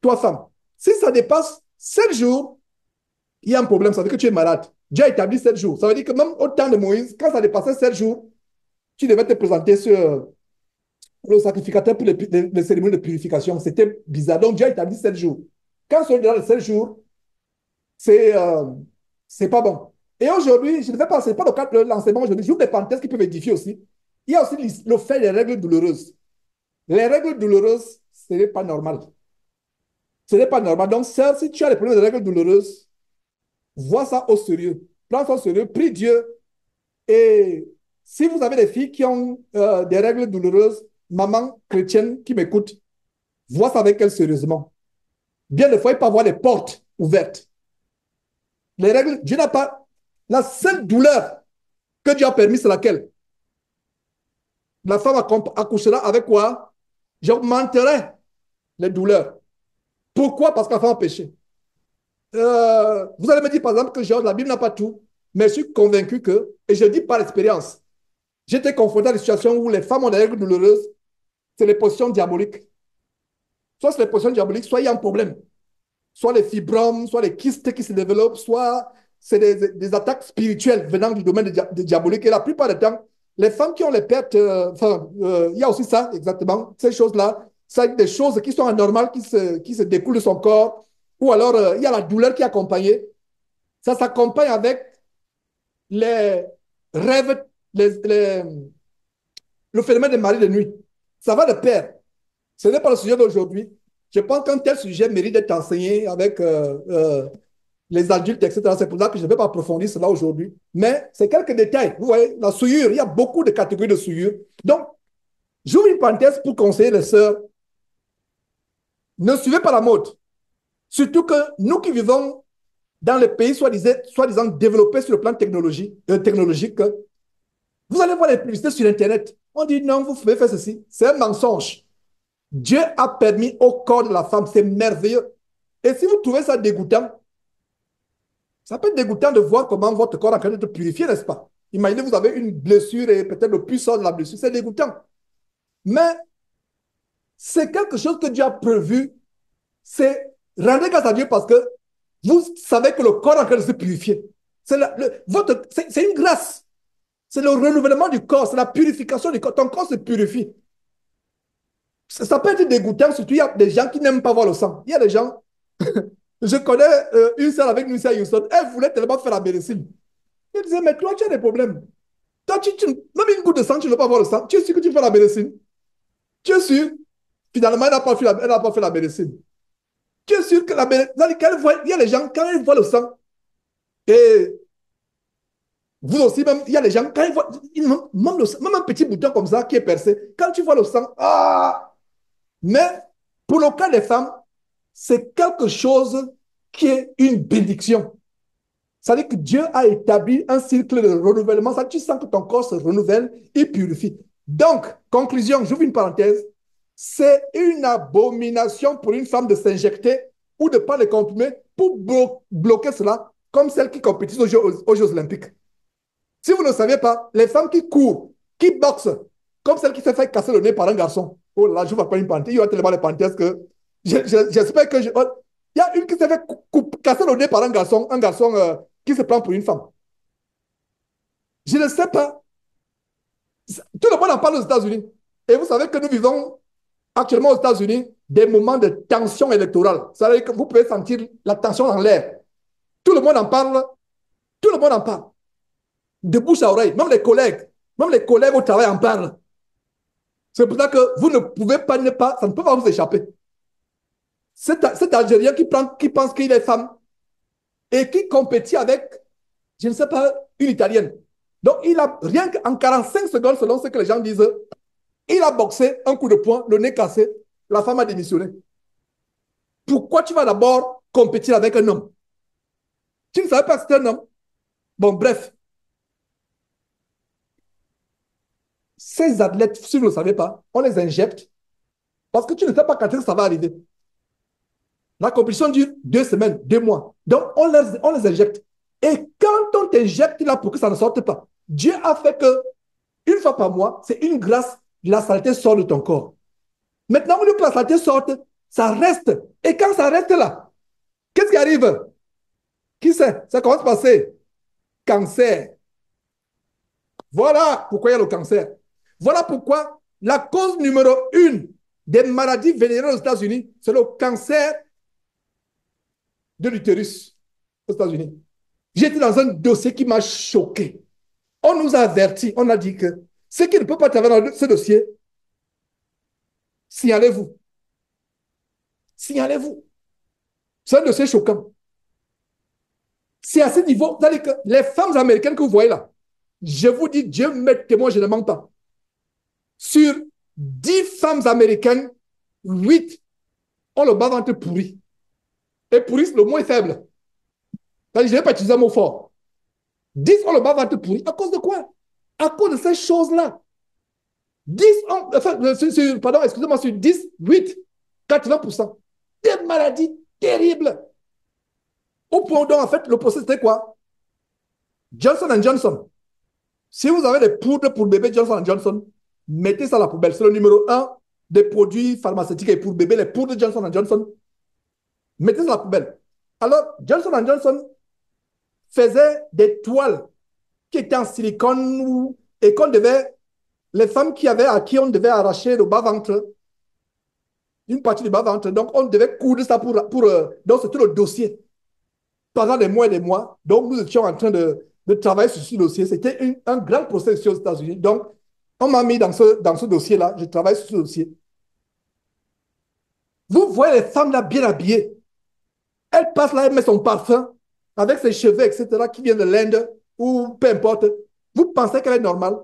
Toi, femme, si ça dépasse 7 jours, il y a un problème, ça veut dire que tu es malade. Dieu a établi 7 jours. Ça veut dire que même au temps de Moïse, quand ça dépassait 7 jours, tu devais te présenter sur le sacrificateur pour les cérémonies de purification. C'était bizarre. Donc Dieu a établi 7 jours. Quand c'est dans les 7 jours, c'est pas bon. Et aujourd'hui, je ne vais pas, c'est pas le cadre de l'enseignement aujourd'hui, j'ouvre des parenthèses qui peuvent édifier aussi. Il y a aussi le fait des règles douloureuses. Les règles douloureuses, ce n'est pas normal. Ce n'est pas normal. Donc, sœur, si tu as des problèmes de règles douloureuses, vois ça au sérieux. Prends ça au sérieux, prie Dieu. Et si vous avez des filles qui ont des règles douloureuses, maman chrétienne qui m'écoute, vois ça avec elles sérieusement. Bien des fois, il peut y avoir des portes ouvertes. Les règles, Dieu n'a pas... La seule douleur que Dieu a permis, c'est laquelle? La femme accouchera avec quoi? J'augmenterai les douleurs. Pourquoi? Parce que la femme a péché. Vous allez me dire, par exemple, que genre, la Bible n'a pas tout, mais je suis convaincu que, et je dis par expérience, j'étais confronté à des situations où les femmes ont des règles douloureuses, c'est les positions diaboliques. Soit c'est les positions diaboliques, soit il y a un problème. Soit les fibromes, soit les kystes qui se développent, soit c'est des attaques spirituelles venant du domaine de diabolique. Et la plupart du temps, les femmes qui ont les pertes, il y a aussi ça, exactement, ces choses-là, c'est des choses qui sont anormales, qui se découlent de son corps, ou alors il y a la douleur qui est accompagnée. Ça s'accompagne avec les rêves, le phénomène des maris de nuit. Ça va de pair. Ce n'est pas le sujet d'aujourd'hui. Je pense qu'un tel sujet mérite d'être enseigné avec les adultes, etc. C'est pour ça que je ne vais pas approfondir cela aujourd'hui. Mais c'est quelques détails. Vous voyez, la souillure, il y a beaucoup de catégories de souillure. Donc, j'ouvre une parenthèse pour conseiller les sœurs. Ne suivez pas la mode. Surtout que nous qui vivons dans les pays soi-disant développés sur le plan technologique, vous allez voir les publicités sur Internet. On dit non, vous pouvez faire ceci. C'est un mensonge. Dieu a permis au corps de la femme, c'est merveilleux. Et si vous trouvez ça dégoûtant, ça peut être dégoûtant de voir comment votre corps est en train de purifier, n'est-ce pas? Imaginez, vous avez une blessure et peut-être le puits sort de la blessure, c'est dégoûtant. Mais c'est quelque chose que Dieu a prévu. C'est rendre grâce à Dieu parce que vous savez que le corps est en train de se purifier. C'est une grâce. C'est le renouvellement du corps, c'est la purification du corps. Ton corps se purifie. Ça peut être dégoûtant, surtout il y a des gens qui n'aiment pas voir le sang. Il y a des gens, je connais une sœur avec Nussia Houston, elle voulait tellement faire la médecine. Elle disait, mais toi, tu as des problèmes. Toi, même une goutte de sang, tu ne veux pas voir le sang. Tu es sûr que tu fais la médecine? Tu es sûr? Finalement, elle n'a pas fait la médecine. Tu es sûr que la médecine, il y a les gens, quand ils voient le sang, et vous aussi, même, il y a les gens, quand ils voient, même un petit bouton comme ça qui est percé, quand tu vois le sang, ah! Mais pour le cas des femmes, c'est quelque chose qui est une bénédiction. Ça veut dire que Dieu a établi un cycle de renouvellement. Ça, tu sens que ton corps se renouvelle et purifie. Donc, conclusion, j'ouvre une parenthèse. C'est une abomination pour une femme de s'injecter ou de prendre les comprimés pour bloquer cela, comme celles qui compétissent aux Jeux Olympiques. Si vous ne le savez pas, les femmes qui courent, qui boxent, comme celle qui s'est fait casser le nez par un garçon. Oh là, je ne vois pas une panthère. Il y a tellement de panthères que j'espère que oh, il y a une qui s'est fait casser le nez par un garçon qui se prend pour une femme. Je ne sais pas. Tout le monde en parle aux États-Unis. Et vous savez que nous vivons actuellement aux États-Unis des moments de tension électorale. Ça veut dire que vous pouvez sentir la tension dans l'air. Tout le monde en parle. Tout le monde en parle. De bouche à oreille. Même les collègues au travail en parlent. C'est pour ça que vous ne pouvez pas, ça ne peut pas vous échapper. Cet Algérien qui pense qu'il est femme et qui compétit avec, je ne sais pas, une Italienne. Donc, il a, rien qu'en 45 secondes, selon ce que les gens disent, il a boxé un coup de poing, le nez cassé, la femme a démissionné. Pourquoi tu vas d'abord compétir avec un homme? Tu ne savais pas que c'était un homme? Bon, bref. Ces athlètes, si vous ne le savez pas, on les injecte parce que tu ne sais pas quand ça va arriver. La compétition dure 2 semaines, 2 mois. Donc, on les injecte. Et quand on t'injecte là pour que ça ne sorte pas, Dieu a fait que, une fois par mois, c'est une grâce, la saleté sort de ton corps. Maintenant, au lieu que la saleté sorte, ça reste. Et quand ça reste là, qu'est-ce qui arrive? Qui sait? Ça commence à passer. Cancer. Voilà pourquoi il y a le cancer. Voilà pourquoi la cause numéro 1 des maladies vénériennes aux États-Unis, c'est le cancer de l'utérus aux États-Unis. J'étais dans un dossier qui m'a choqué. On nous a avertis, on a dit que ceux qui ne peuvent pas travailler dans ce dossier, signalez-vous. Signalez-vous. C'est un dossier choquant. C'est à ce niveau, c'est-à-dire que les femmes américaines que vous voyez là, je vous dis, Dieu m'est témoin, je ne mens pas. Sur 10 femmes américaines, 8 ont le bas-ventre pourri. Et pourri, le mot est faible. Je ne vais pas utiliser un mot fort. 10 ont le bas-ventre pourri. À cause de quoi? À cause de ces choses-là. 10 ont, enfin, pardon, excusez-moi, sur 10, 8, 80%. Des maladies terribles. Au point où, en fait, le procès, c'était quoi? Johnson Johnson. Si vous avez des poudres pour bébé Johnson Johnson, mettez ça à la poubelle. C'est le numéro 1 des produits pharmaceutiques et pour bébé, les poudres Johnson Johnson. Mettez ça à la poubelle. Alors, Johnson Johnson faisait des toiles qui étaient en silicone et qu'on devait, les femmes à qui on devait arracher le bas-ventre, une partie du bas-ventre, donc on devait coudre ça donc c'était le dossier. Pendant des mois et des mois, donc nous étions en train de travailler sur ce dossier. C'était un grand procès ici aux États-Unis. Donc, on m'a mis dans ce dossier-là, je travaille sur ce dossier. Vous voyez les femmes là bien habillées. Elle passe là, elle met son parfum avec ses cheveux, etc., qui viennent de l'Inde ou peu importe. Vous pensez qu'elle est normale,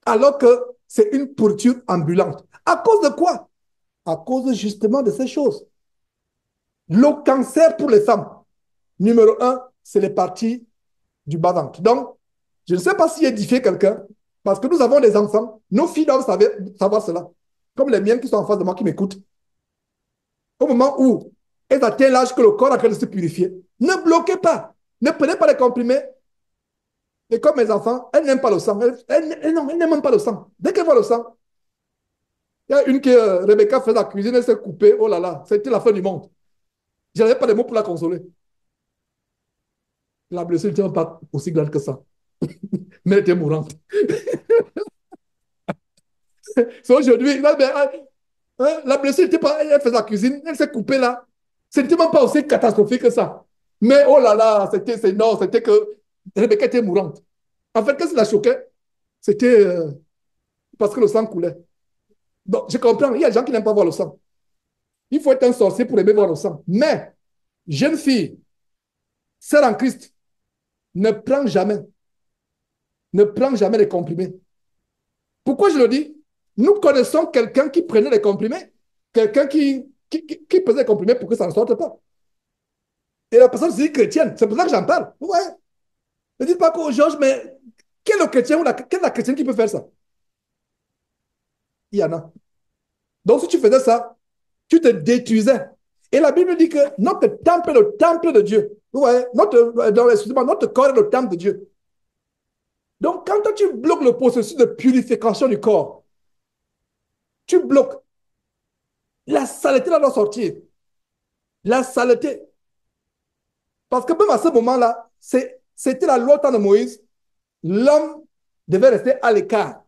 alors que c'est une pourriture ambulante. À cause de quoi? À cause justement de ces choses. Le cancer pour les femmes, numéro 1, c'est les parties du bas-ventre. Donc, je ne sais pas si édifier quelqu'un, parce que nous avons des enfants, nos filles doivent savoir cela, comme les miennes qui sont en face de moi, qui m'écoutent. Au moment où elles atteignent l'âge que le corps a train de se purifier, ne bloquez pas, ne prenez pas les comprimés. Et comme mes enfants, elles n'aiment pas le sang. Non, elles n'aiment même pas le sang. Dès qu'elles voient le sang, il y a une que Rebecca fait la cuisine, elle s'est coupée. Oh là là, c'était la fin du monde. Je n'avais pas de mots pour la consoler. La blessure n'était pas aussi grande que ça. Mais elle était mourante. C'est aujourd'hui, la blessure n'était pas. Elle fait la cuisine, elle s'est coupée là. Ce n'était même pas aussi catastrophique que ça. Mais oh là là, non, c'était que Rebecca était mourante. En fait, qu'est-ce qui la choquait? C'était parce que le sang coulait. Donc, je comprends, il y a des gens qui n'aiment pas voir le sang. Il faut être un sorcier pour aimer voir le sang. Mais, jeune fille, sœur en Christ, ne prends jamais les comprimés. Pourquoi je le dis? Nous connaissons quelqu'un qui prenait les comprimés, quelqu'un qui faisait les comprimés pour que ça ne sorte pas. Et la personne se dit chrétienne. C'est pour ça que j'en parle. Ouais. Ne dites pas que Georges, mais quel est le chrétien ou quelle est la chrétienne qui peut faire ça? Il y en a. Donc, si tu faisais ça, tu te détruisais. Et la Bible dit que notre temple est le temple de Dieu. Vous voyez, excusez-moi, notre corps est le temple de Dieu. Donc, quand toi, tu bloques le processus de purification du corps, tu bloques, la saleté là doit sortir. La saleté. Parce que même à ce moment-là, c'était la loi au temps de Moïse. L'homme devait rester à l'écart.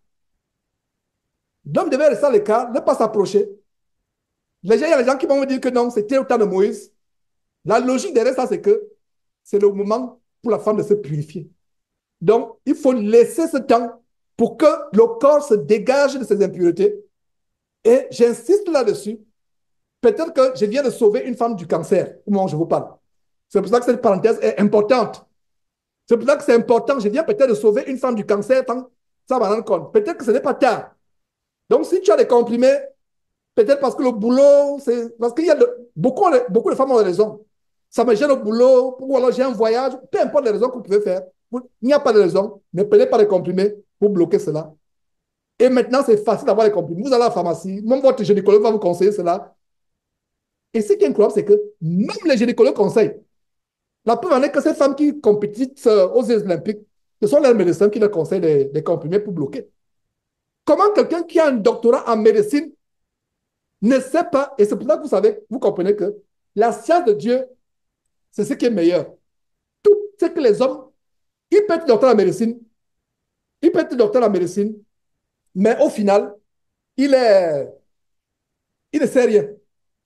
L'homme devait rester à l'écart, ne pas s'approcher. Il y a des gens qui vont me dire que non, c'était au temps de Moïse. La logique derrière ça, c'est que c'est le moment pour la femme de se purifier. Donc, il faut laisser ce temps pour que le corps se dégage de ses impuretés. Et j'insiste là-dessus. Peut-être que je viens de sauver une femme du cancer au moment où je vous parle. C'est pour ça que cette parenthèse est importante. C'est pour ça que c'est important. Je viens peut-être de sauver une femme du cancer, tant ça va rendre compte. Peut-être que ce n'est pas tard. Donc, si tu as des comprimés, peut-être parce que le boulot, c'est. Parce qu'il y a beaucoup de femmes ont raison. Ça me gêne au boulot, ou alors j'ai un voyage, peu importe les raisons que vous pouvez faire. Il n'y a pas de raison. Ne prenez pas de comprimés pour bloquer cela. Et maintenant, c'est facile d'avoir les comprimés. Vous allez à la pharmacie, même votre gynécologue va vous conseiller cela. Et ce qui est incroyable, c'est que même les gynécologues conseillent. La preuve en est que ces femmes qui compétissent aux Jeux Olympiques, ce sont leurs médecins qui leur conseillent des comprimés pour bloquer. Comment quelqu'un qui a un doctorat en médecine ne sait pas, et c'est pour ça que vous savez, vous comprenez que la science de Dieu, c'est ce qui est meilleur. Tout ce que les hommes, ils peuvent être docteur en médecine, ils peuvent être docteur en médecine, mais au final, il, est, il ne sait rien.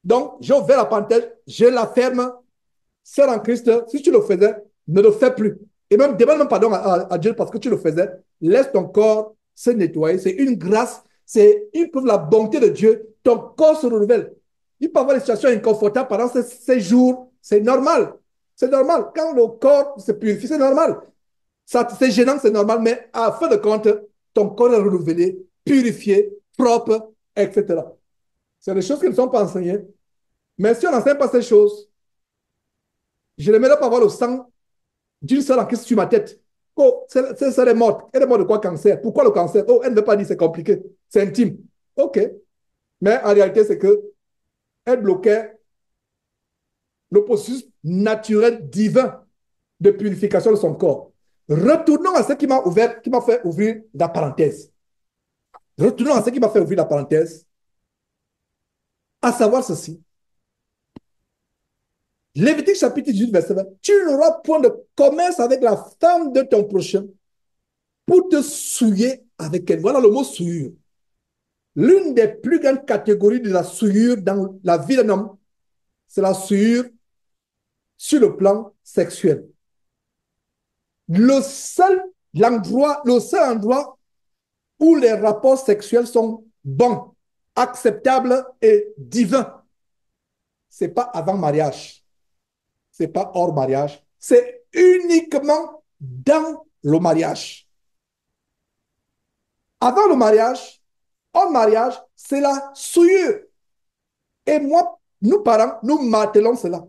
Donc, j'ai ouvert la parenthèse, je la ferme, sœur en Christ, si tu le faisais, ne le fais plus. Et même, demande même pardon à Dieu parce que tu le faisais. Laisse ton corps se nettoyer. C'est une grâce, c'est une preuve de la bonté de Dieu. Ton corps se renouvelle. Il peut y avoir des situations inconfortables pendant ces jours. C'est normal. C'est normal. Quand le corps se purifie, c'est normal. C'est gênant, c'est normal, mais à fin de compte, ton corps est renouvelé, purifié, propre, etc. C'est des choses qui ne sont pas enseignées. Mais si on n'enseigne pas ces choses, je n'aimerais pas avoir le sang d'une seule enquête sur ma tête. Oh, elle est morte. Elle est morte de quoi, cancer? Pourquoi le cancer? Oh, elle ne veut pas dire, c'est compliqué. C'est intime. OK. Mais en réalité, c'est que elle bloquait le processus naturel divin de purification de son corps. Retournons à ce qui m'a ouvert, qui m'a fait ouvrir la parenthèse. Retournons à ce qui m'a fait ouvrir la parenthèse, à savoir ceci. Lévitique chapitre 18, verset 20. Tu n'auras point de commerce avec la femme de ton prochain pour te souiller avec elle. Voilà le mot souillure. L'une des plus grandes catégories de la souillure dans la vie d'un homme, c'est la souillure sur le plan sexuel. Le seul endroit où les rapports sexuels sont bons, acceptables et divins, ce n'est pas avant mariage, ce n'est pas hors mariage, c'est uniquement dans le mariage. Avant le mariage, hors mariage, c'est la souillure. Et moi, nous parents, nous martelons cela.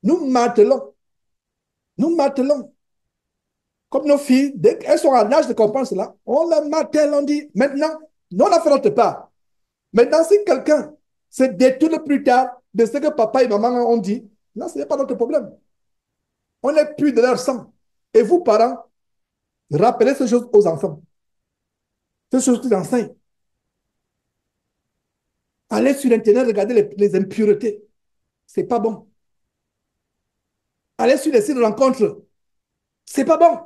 Nous martelons. Nous martelons. Comme nos filles, dès qu'elles sont à l'âge de comprendre cela, on les martèle, on dit, maintenant, nous on a fait notre part. Maintenant, si quelqu'un se détourne plus tard de ce que papa et maman ont dit, là, ce n'est pas notre problème. On n'est plus de leur sang. Et vous, parents, rappelez ces choses aux enfants. Ces choses qu'ils enseignent. Allez sur Internet, regardez les impuretés. C'est pas bon. Allez sur les sites de rencontres. C'est pas bon.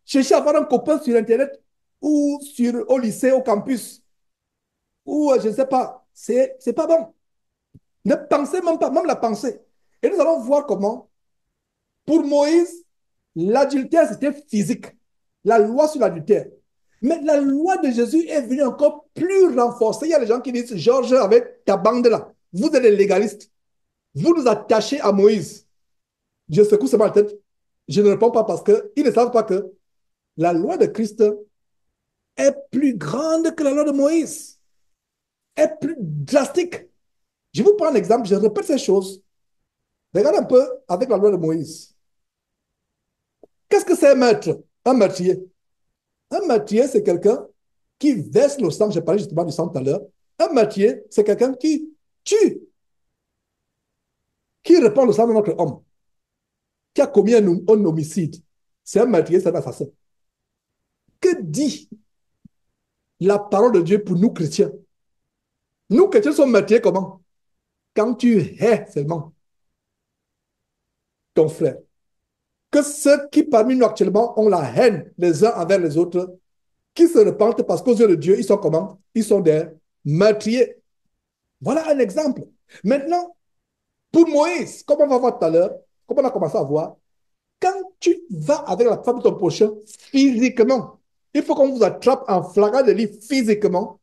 Cherchez à avoir un copain sur Internet ou au lycée, au campus, ou je ne sais pas. C'est pas bon. Ne pensez même pas, même la pensée. Et nous allons voir comment, pour Moïse, l'adultère, c'était physique. La loi sur l'adultère. Mais la loi de Jésus est venue encore plus renforcée. Il y a des gens qui disent, Georges, avec ta bande là, vous êtes des légalistes. Vous nous attachez à Moïse. Je secoue seulement la tête. Je ne réponds pas parce qu'ils ne savent pas que la loi de Christ est plus grande que la loi de Moïse, est plus drastique. Je vous prends un exemple, je répète ces choses. Regardez un peu avec la loi de Moïse. Qu'est-ce que c'est un maître? Un meurtrier. Un meurtrier, c'est quelqu'un qui verse le sang, j'ai parlé justement du sang tout à l'heure, Un meurtrier, c'est quelqu'un qui tue, qui répand le sang de notre homme, qui a commis un homicide. C'est un meurtrier, c'est un assassin. Que dit la parole de Dieu pour nous chrétiens? Nous chrétiens sommes meurtriers comment? Quand tu hais seulement ton frère. Que ceux qui parmi nous actuellement ont la haine les uns envers les autres, qui se repentent parce qu'aux yeux de Dieu, ils sont comment? Ils sont des meurtriers. Voilà un exemple. Maintenant, pour Moïse, comme on va voir tout à l'heure, comme on a commencé à voir, quand tu vas avec la femme de ton prochain physiquement, il faut qu'on vous attrape en flagrant délit physiquement,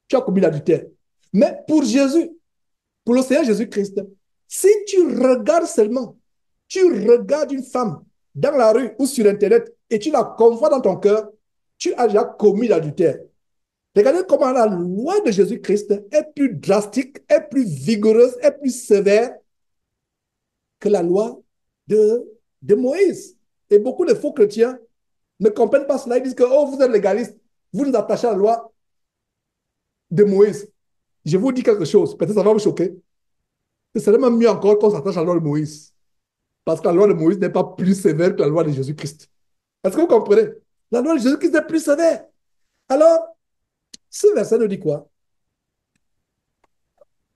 tu as commis l'adultère. Mais pour Jésus, pour le Seigneur Jésus-Christ, si tu regardes seulement, tu regardes une femme dans la rue ou sur Internet et tu la convoites dans ton cœur, tu as déjà commis l'adultère. Regardez comment la loi de Jésus-Christ est plus drastique, est plus vigoureuse, est plus sévère que la loi de Moïse. Et beaucoup de faux chrétiens ne comprennent pas cela. Ils disent que oh, vous êtes légaliste, vous nous attachez à la loi de Moïse. Je vous dis quelque chose, peut-être ça va vous choquer. C'est même mieux encore qu'on s'attache à la loi de Moïse. Parce que la loi de Moïse n'est pas plus sévère que la loi de Jésus-Christ. Est-ce que vous comprenez? La loi de Jésus-Christ est plus sévère. Alors, ce verset nous dit quoi?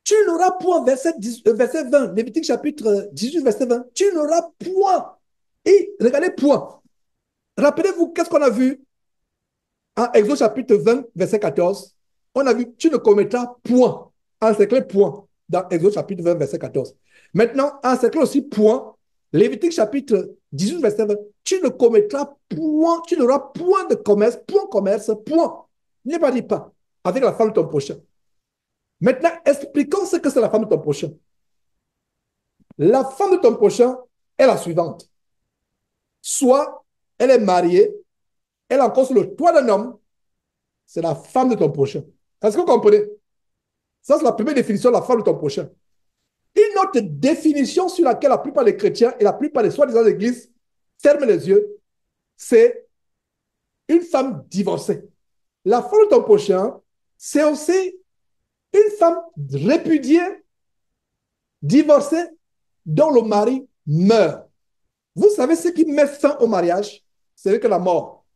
Tu n'auras point, verset 20, Lévitique chapitre 18, verset 20, tu n'auras point. Et regardez, point. Rappelez-vous, qu'est-ce qu'on a vu en Exode chapitre 20, verset 14? On a vu, tu ne commettras point. Encerclé point dans Exode chapitre 20, verset 14. Maintenant, encerclé aussi point, Lévitique chapitre 18, verset 20, tu ne commettras point, tu n'auras point de commerce, point. Il n'est pas dit pas, avec la femme de ton prochain. Maintenant, expliquons ce que c'est la femme de ton prochain. La femme de ton prochain est la suivante. Soit elle est mariée, elle est encore sur le toit d'un homme, c'est la femme de ton prochain. Est-ce que vous comprenez? Ça, c'est la première définition de la femme de ton prochain. Une autre définition sur laquelle la plupart des chrétiens et la plupart des soi-disant églises ferment les yeux, c'est une femme divorcée. La femme de ton prochain, c'est aussi une femme répudiée, divorcée, dont le mari meurt. Vous savez ce qui met fin au mariage? C'est que la mort.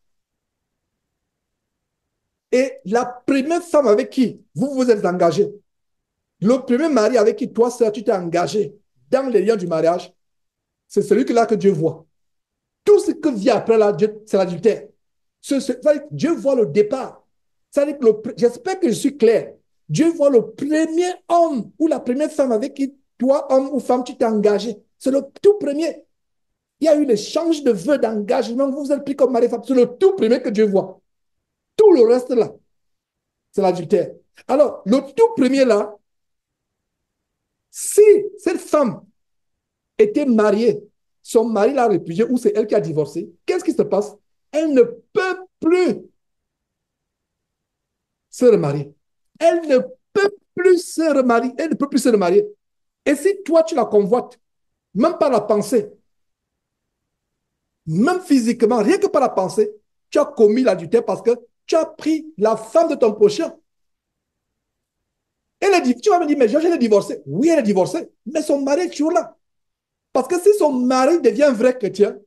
Et la première femme avec qui vous vous êtes engagé, le premier mari avec qui toi, sœur, tu t'es engagé dans les liens du mariage, c'est celui-là que Dieu voit. Tout ce que vient après là, c'est l'adultère. Dieu voit le départ. J'espère que je suis clair. Dieu voit le premier homme ou la première femme avec qui toi, homme ou femme, tu t'es engagé. C'est le tout premier. Il y a eu l'échange de vœux d'engagement. Vous êtes pris comme mari et femme. C'est le tout premier que Dieu voit. Tout le reste là, c'est l'adultère. Alors, le tout premier là, si cette femme était mariée, son mari l'a répudiée ou c'est elle qui a divorcé, qu'est-ce qui se passe? Elle ne peut plus se remarier. Elle ne peut plus se remarier. Elle ne peut plus se remarier. Et si toi, tu la convoites, même par la pensée, même physiquement, rien que par la pensée, tu as commis l'adultère parce que tu as pris la femme de ton prochain. Tu vas me dire, mais Georges, elle est divorcée. Oui, elle est divorcée, mais son mari est toujours là. Parce que si son mari devient un vrai chrétien,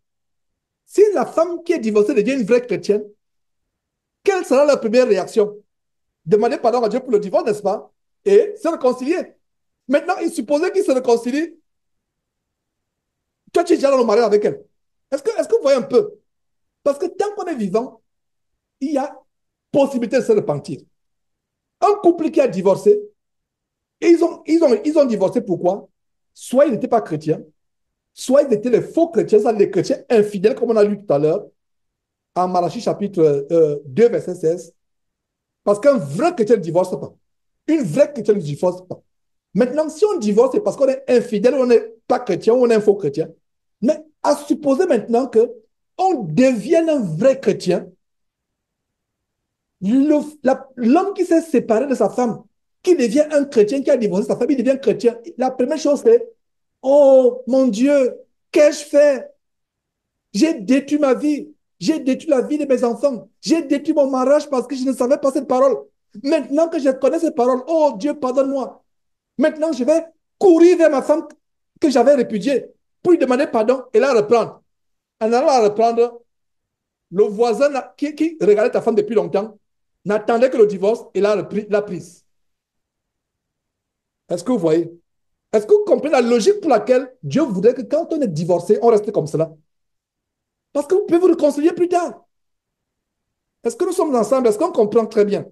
si la femme qui est divorcée devient une vraie chrétienne, quelle sera la première réaction? Demander pardon à Dieu pour le divorce, n'est-ce pas? Et se réconcilier. Maintenant, il supposait qu'il se réconcilie. Toi, tu es déjà dans le mariage avec elle. Est-ce que vous voyez un peu? Parce que tant qu'on est vivant, il y a possibilité de se repentir. Un couple qui a divorcé, et ils ont divorcé pourquoi? Soit ils n'étaient pas chrétiens, soit ils étaient les faux chrétiens, c'est-à-dire les chrétiens infidèles, comme on a lu tout à l'heure, en Malachie chapitre 2, verset 16. Parce qu'un vrai chrétien ne divorce pas. Une vraie chrétienne ne divorce pas. Maintenant, si on divorce, c'est parce qu'on est infidèle, on n'est pas chrétien, on est un faux chrétien. Mais à supposer maintenant qu'on devienne un vrai chrétien, l'homme qui s'est séparé de sa femme, qui devient un chrétien, qui a divorcé sa femme, il devient chrétien. La première chose, c'est oh mon Dieu, qu'ai-je fait? J'ai détruit ma vie. J'ai détruit la vie de mes enfants. J'ai détruit mon mariage parce que je ne savais pas cette parole. Maintenant que je connais ces paroles, oh Dieu, pardonne-moi. Maintenant, je vais courir vers ma femme que j'avais répudiée pour lui demander pardon et la reprendre. En allant la reprendre, le voisin qui regardait ta femme depuis longtemps n'attendait que le divorce et l'a prise. Est-ce que vous voyez? Est-ce que vous comprenez la logique pour laquelle Dieu voudrait que quand on est divorcé, on reste comme cela? Parce que vous pouvez vous réconcilier plus tard. Est-ce que nous sommes ensemble? Est-ce qu'on comprend très bien?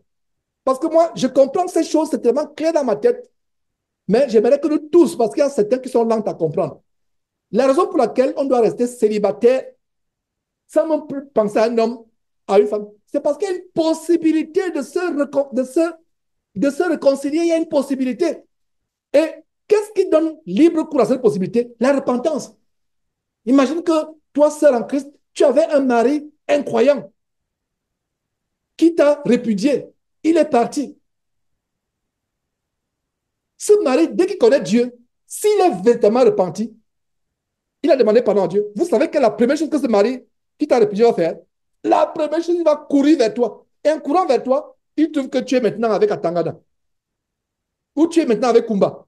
Parce que moi, je comprends ces choses, c'est tellement clair dans ma tête. Mais j'aimerais que nous tous, parce qu'il y a certains qui sont lents à comprendre. La raison pour laquelle on doit rester célibataire sans même plus penser à un homme, à une femme, c'est parce qu'il y a une possibilité de se réconcilier. Il y a une possibilité. Et qu'est-ce qui donne libre cours à cette possibilité? La repentance. Imagine que toi, seul en Christ, tu avais un mari incroyant qui t'a répudié. Il est parti. Ce mari, dès qu'il connaît Dieu, s'il est véritablement repenti, il a demandé pardon à Dieu. Vous savez que la première chose que ce mari qui t'a répudié va faire, la première chose, il va courir vers toi. Et en courant vers toi, il trouve que tu es maintenant avec Atangada. Ou tu es maintenant avec Kumba.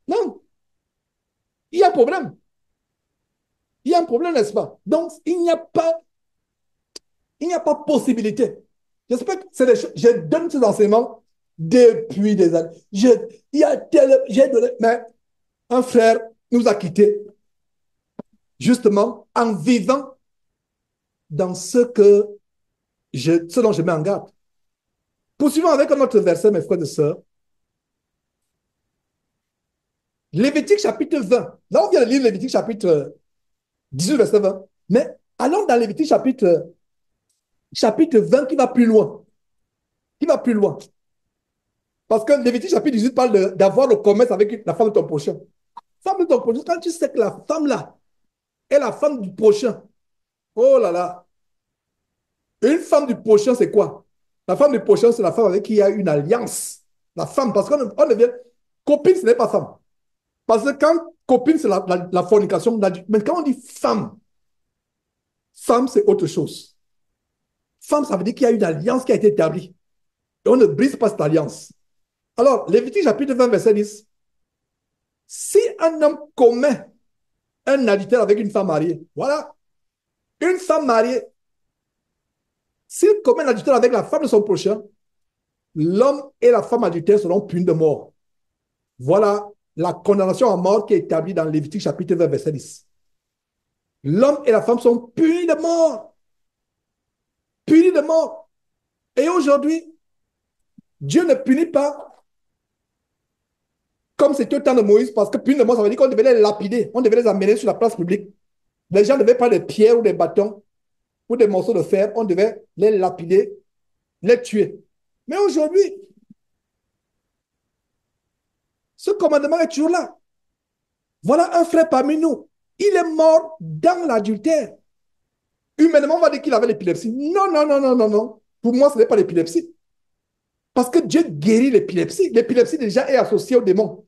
Non, il y a un problème. Il y a un problème, n'est-ce pas? Donc, il n'y a pas possibilité. J'espère que c'est des choses. Je donne ces enseignements depuis des années. J'ai donné, mais un frère nous a quittés justement en vivant dans ce dont je mets en garde. Poursuivons avec un autre verset, mes frères et sœurs. Lévitique chapitre 20. Là, on vient de lire Lévitique chapitre 18, verset 20. Mais allons dans Lévitique chapitre 20 qui va plus loin. Qui va plus loin. Parce que Lévitique chapitre 18 parle d'avoir le commerce avec la femme de ton prochain. Femme de ton prochain, quand tu sais que la femme là est la femme du prochain, oh là là, une femme du prochain, c'est quoi? La femme du prochain, c'est la femme avec qui il y a une alliance. La femme, parce qu'on devient copine, ce n'est pas femme. Parce que quand copine, c'est la fornication, mais quand on dit femme, femme, c'est autre chose. Femme, ça veut dire qu'il y a une alliance qui a été établie. Et on ne brise pas cette alliance. Alors, Lévitique chapitre 20, verset 10. Si un homme commet un adultère avec une femme mariée, voilà, une femme mariée, s'il commet un adultère avec la femme de son prochain, l'homme et la femme adultère seront punis de mort. Voilà la condamnation à mort qui est établie dans Lévitique chapitre 20, verset 10. L'homme et la femme sont punis de mort. Punis de mort. Et aujourd'hui, Dieu ne punit pas comme c'était au temps de Moïse, parce que punir de mort, ça veut dire qu'on devait les lapider, on devait les amener sur la place publique. Les gens devaient prendre des pierres ou des bâtons ou des morceaux de fer, on devait les lapider, les tuer. Mais aujourd'hui, ce commandement est toujours là. Voilà un frère parmi nous. Il est mort dans l'adultère. Humainement, on va dire qu'il avait l'épilepsie. Non, non, non, non, non, non. Pour moi, ce n'est pas l'épilepsie. Parce que Dieu guérit l'épilepsie. L'épilepsie déjà est associée au démon.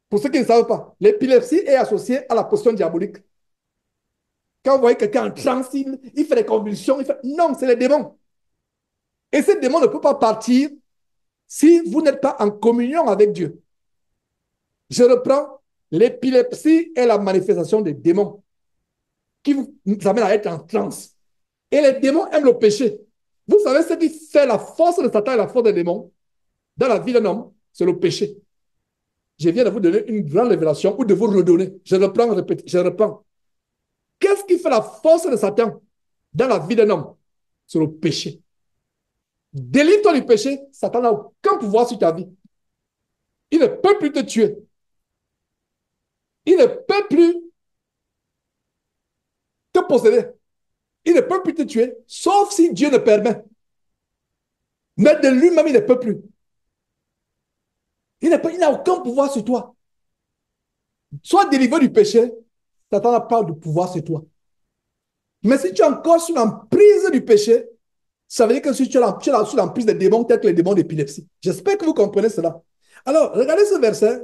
Pour ceux qui ne savent pas, l'épilepsie est associée à la possession diabolique. Quand vous voyez quelqu'un en transe, il fait des convulsions. Non, c'est les démons. Et ces démons ne peuvent pas partir si vous n'êtes pas en communion avec Dieu. Je reprends, l'épilepsie est la manifestation des démons qui vous amène à être en transe. Et les démons aiment le péché. Vous savez ce qui fait la force de Satan et la force des démons dans la vie d'un homme, c'est le péché. Je viens de vous donner une grande révélation ou de vous redonner. Je reprends, je reprends. Qu'est-ce qui fait la force de Satan dans la vie d'un homme? C'est le péché. Délivre-toi du péché, Satan n'a aucun pouvoir sur ta vie. Il ne peut plus te tuer. Il ne peut plus te posséder. Il ne peut plus te tuer, sauf si Dieu ne permet. Mais de lui-même, il ne peut plus. Il n'a aucun pouvoir sur toi. Sois délivré du péché, Satan n'a pas de pouvoir sur toi. Mais si tu es encore sous l'emprise du péché, ça veut dire que si tu es sous l'emprise des démons, tels que les démons d'épilepsie. J'espère que vous comprenez cela. Alors, regardez ce verset,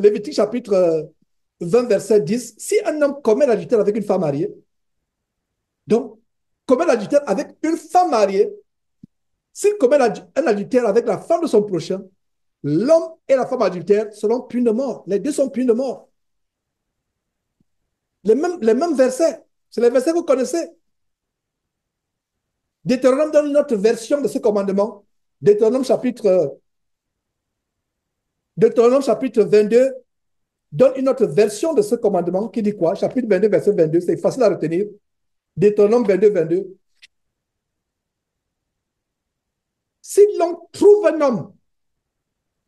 Lévitique chapitre 20, verset 10. Si un homme commet l'adultère avec une femme mariée, donc, commet l'adultère avec une femme mariée, s'il commet un adultère avec la femme de son prochain, l'homme et la femme adultère seront punis de mort. Les deux sont punis de mort. Les mêmes versets. C'est les versets que vous connaissez. Deutéronome donne une autre version de ce commandement. Deutéronome chapitre 22 donne une autre version de ce commandement qui dit quoi? Chapitre 22, verset 22, c'est facile à retenir. Deutéronome 22, 22. Si l'on trouve un homme,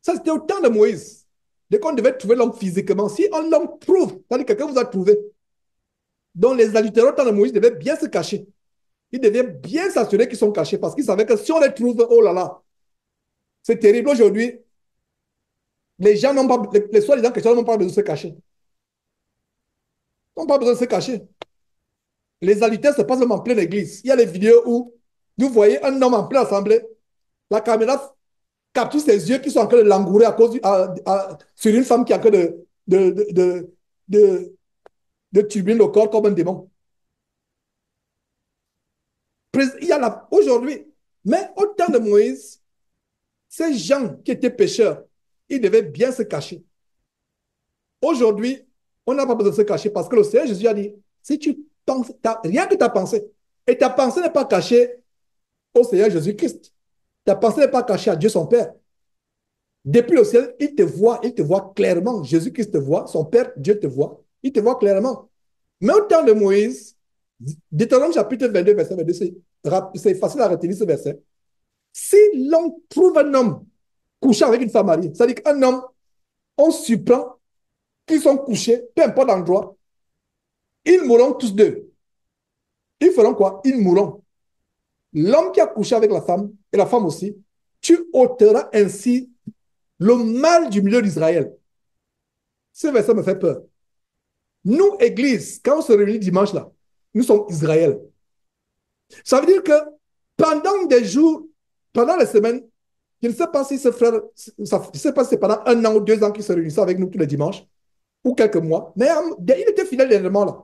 ça c'était au temps de Moïse, dès qu'on devait trouver l'homme physiquement, si on l'homme trouve, c'est-à-dire que quelqu'un vous a trouvé, donc les adultères au temps de Moïse devaient bien se cacher. Ils devaient bien s'assurer qu'ils sont cachés parce qu'ils savaient que si on les trouve, oh là là, c'est terrible. Aujourd'hui, les gens n'ont pas, les soi-disant chrétiens n'ont pas besoin de se cacher. Ils n'ont pas besoin de se cacher. Les adultères se passent même en pleine église. Il y a des vidéos où vous voyez un homme en pleine assemblée, la caméra capture ses yeux qui sont en train de langourer sur une femme qui est en train de turbiner le corps comme un démon. Aujourd'hui, mais au temps de Moïse, ces gens qui étaient pécheurs, ils devaient bien se cacher. Aujourd'hui, on n'a pas besoin de se cacher parce que le Seigneur Jésus a dit, si tu penses, rien que ta pensée, et ta pensée n'est pas cachée au Seigneur Jésus-Christ. Ta pensée n'est pas cachée à Dieu son Père. Depuis le ciel, il te voit clairement. Jésus-Christ te voit, son Père, Dieu te voit, il te voit clairement. Mais au temps de Moïse, Deutéronome chapitre 22, verset 22, c'est facile à retenir ce verset. Si l'on trouve un homme couchant avec une femme mariée, c'est-à-dire qu'un homme, on surprend qu'ils sont couchés, peu importe l'endroit, ils mourront tous deux. Ils feront quoi? Ils mourront. L'homme qui a couché avec la femme, et la femme aussi, tu ôteras ainsi le mal du milieu d'Israël. Ce verset me fait peur. Nous, Église, quand on se réunit dimanche là, nous sommes Israël. Ça veut dire que pendant des jours, pendant les semaines, je ne sais pas si ce frère, je ne sais pas si c'est pendant 1 an ou 2 ans qu'il se réunissait avec nous tous les dimanches, ou quelques mois, mais il était fidèle dernièrement là.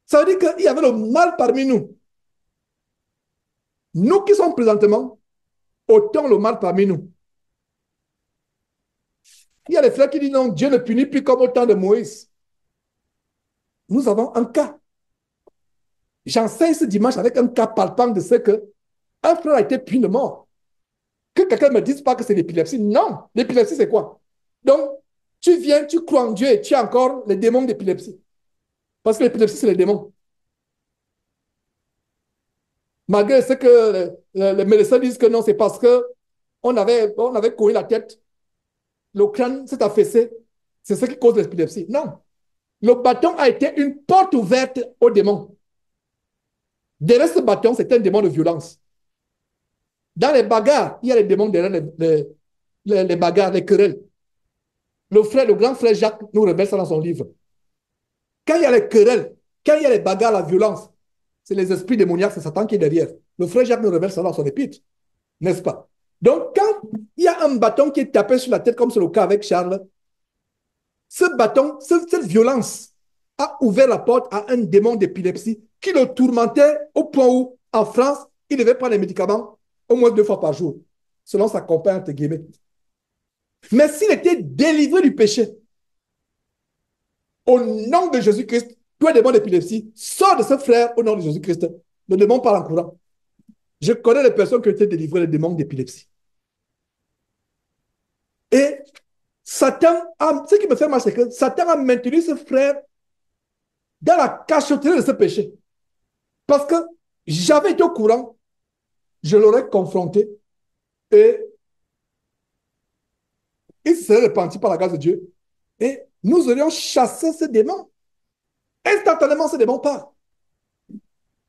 Ça veut dire qu'il y avait le mal parmi nous. Nous qui sommes présentement, autant le mal parmi nous. Il y a des frères qui disent non, Dieu ne punit plus comme au temps de Moïse. Nous avons un cas. J'enseigne ce dimanche avec un cas palpant de ce que un frère a été puni de mort. Que quelqu'un ne me dise pas que c'est l'épilepsie. Non, l'épilepsie c'est quoi? Donc, tu viens, tu crois en Dieu et tu as encore les démons d'épilepsie. Parce que l'épilepsie c'est les démons. Malgré ce que les médecins disent que non, c'est parce qu'on avait couru la tête, le crâne s'est affaissé, c'est ce qui cause l'épilepsie. Non. Le bâton a été une porte ouverte aux démons. Derrière ce bâton, c'est un démon de violence. Dans les bagarres, il y a les démons derrière les bagarres, les querelles. Le grand frère Jacques nous révèle ça dans son livre. Quand il y a les querelles, quand il y a les bagarres, la violence, c'est les esprits démoniaques, c'est Satan qui est derrière. Le frère Jacques nous révèle ça dans son épître, n'est-ce pas? Donc, quand il y a un bâton qui est tapé sur la tête, comme c'est le cas avec Charles, ce bâton, cette violence a ouvert la porte à un démon d'épilepsie qui le tourmentait au point où, en France, il devait prendre les médicaments au moins 2 fois par jour, selon sa compagne, entre guillemets. Mais s'il était délivré du péché, au nom de Jésus-Christ, toi, démon d'épilepsie, sors de ce frère au nom de Jésus-Christ. Le démon parle en courant. Je connais les personnes qui ont été délivrées des démons d'épilepsie. Et ce qui me fait mal, c'est que Satan a maintenu ce frère dans la cachotterie de ce péché. Parce que j'avais été au courant, je l'aurais confronté et il se serait repenti par la grâce de Dieu. Et nous aurions chassé ce démon. Instantanément, ce démon part.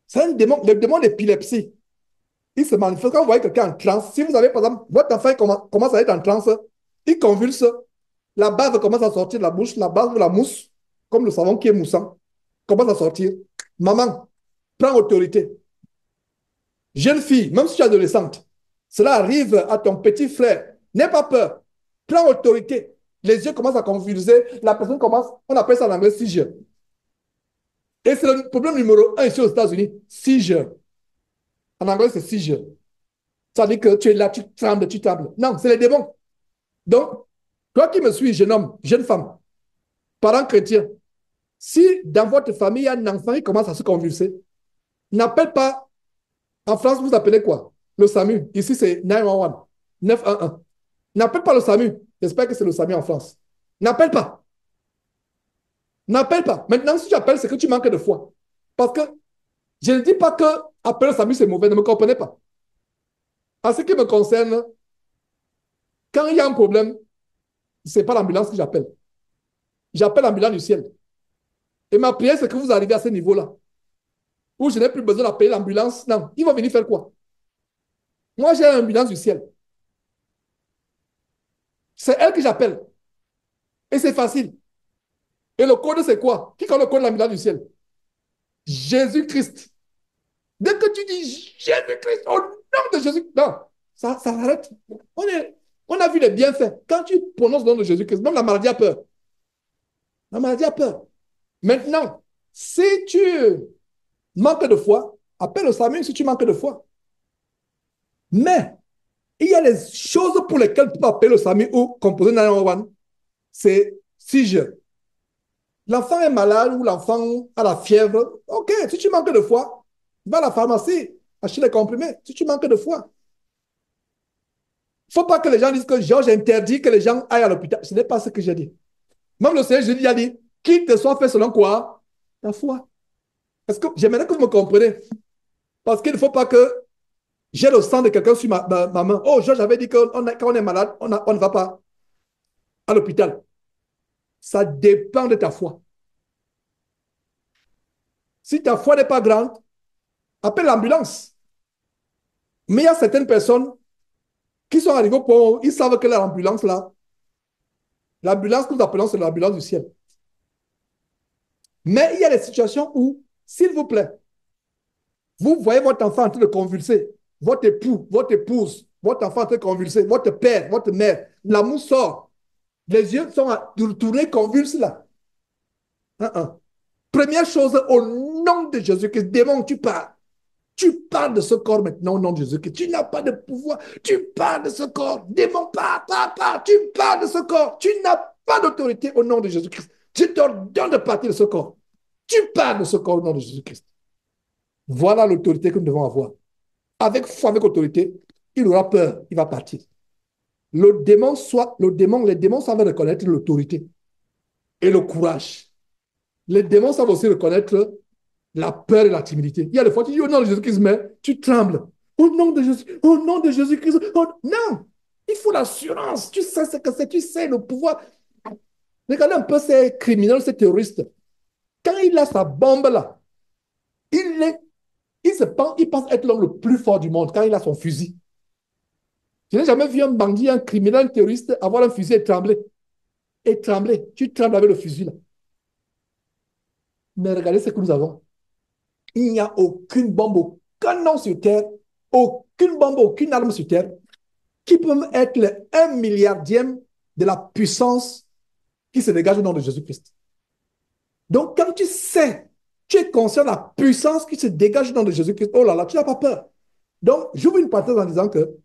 C'est un démon, le démon d'épilepsie. Il se manifeste quand vous voyez quelqu'un en transe. Si vous avez, par exemple, votre enfant commence à être en transe, il convulse, la bave commence à sortir de la bouche, la bave de la mousse, comme le savon qui est moussant, commence à sortir. Maman, prends autorité. Jeune fille, même si tu es adolescente, cela arrive à ton petit frère. N'aie pas peur. Prends autorité. Les yeux commencent à convulser. La personne commence, on appelle ça en anglais seizure. Et c'est le problème numéro un ici aux États-Unis. 6 heures. En anglais, c'est 6 heures. Ça veut dire que tu es là, tu trembles, tu trembles. Non, c'est les démons. Donc, toi qui me suis, jeune homme, jeune femme, parent chrétien, si dans votre famille, il y a un enfant qui commence à se convulser, n'appelle pas. En France, vous appelez quoi? Le SAMU. Ici, c'est 911. 911. N'appelle pas le SAMU. J'espère que c'est le SAMU en France. N'appelle pas. N'appelle pas. Maintenant, si tu appelles, c'est que tu manques de foi. Parce que je ne dis pas que appeler le SAMU, c'est mauvais. Ne me comprenez pas. En ce qui me concerne, quand il y a un problème, ce n'est pas l'ambulance que j'appelle. J'appelle l'ambulance du ciel. Et ma prière, c'est que vous arrivez à ce niveau-là, où je n'ai plus besoin d'appeler l'ambulance. Non, ils vont venir faire quoi? Moi, j'ai l'ambulance du ciel. C'est elle que j'appelle. Et c'est facile. Et le code, c'est quoi? Qui connaît le code de l'ambulance du ciel? Jésus-Christ. Dès que tu dis Jésus-Christ, au nom de Jésus, non, ça arrête. On, on a vu les bienfaits. Quand tu prononces le nom de Jésus-Christ, même la maladie a peur. La maladie a peur. Maintenant, si tu manques de foi, appelle le SAMU si tu manques de foi. Mais il y a les choses pour lesquelles tu peux appeler le SAMU ou composer 911. C'est 6 heures. L'enfant est malade ou l'enfant a la fièvre. OK, si tu manques de foi, va à la pharmacie, achète les comprimés. Si tu manques de foi. Il ne faut pas que les gens disent que Georges interdit que les gens aillent à l'hôpital. Ce n'est pas ce que j'ai dit. Même le Seigneur Jésus a dit, qu'il te soit fait selon quoi? La foi. Est-ce que j'aimerais que vous me compreniez? Parce qu'il ne faut pas que j'ai le sang de quelqu'un sur ma main. Oh, Georges avait dit que quand on est malade, on ne va pas à l'hôpital. Ça dépend de ta foi. Si ta foi n'est pas grande, appelle l'ambulance. Mais il y a certaines personnes qui sont arrivées au point où ils savent que l'ambulance, là, l'ambulance que nous appelons, c'est l'ambulance du ciel. Mais il y a des situations où, s'il vous plaît, vous voyez votre enfant en train de convulser, votre époux, votre épouse, votre enfant en train de convulser, votre père, votre mère, l'amour sort, les yeux sont tournés convulsés là. Première chose, au nom de Jésus-Christ, démon, tu pars. Tu parles de ce corps maintenant au nom de Jésus-Christ. Tu n'as pas de pouvoir. Tu parles de ce corps. Démon, pars. Tu parles de ce corps. Tu n'as pas d'autorité au nom de Jésus-Christ. Je t'ordonne de partir de ce corps. Tu parles de ce corps au nom de Jésus-Christ. Voilà l'autorité que nous devons avoir. Avec foi, avec autorité, il aura peur, il va partir. Les démons savent reconnaître l'autorité et le courage. Les démons savent aussi reconnaître la peur et la timidité. Il y a des fois, tu dis au nom de Jésus-Christ, mais tu trembles. Au nom de Jésus, au nom de Jésus-Christ. Non, il faut l'assurance. Tu sais ce que c'est, tu sais le pouvoir. Regardez un peu ces criminels, ces terroristes. Quand il a sa bombe là, il pense être l'homme le plus fort du monde quand il a son fusil. Je n'ai jamais vu un bandit, un criminel, un terroriste avoir un fusil et trembler. Et trembler. Tu trembles avec le fusil là. Mais regardez ce que nous avons. Il n'y a aucune bombe, aucun nom sur Terre, aucune bombe, aucune arme sur Terre qui peut être le 1 milliardième de la puissance qui se dégage au nom de Jésus-Christ. Donc, quand tu sais, tu es conscient de la puissance qui se dégage au nom de Jésus-Christ, oh là là, tu n'as pas peur. Donc, j'ouvre une parenthèse en disant que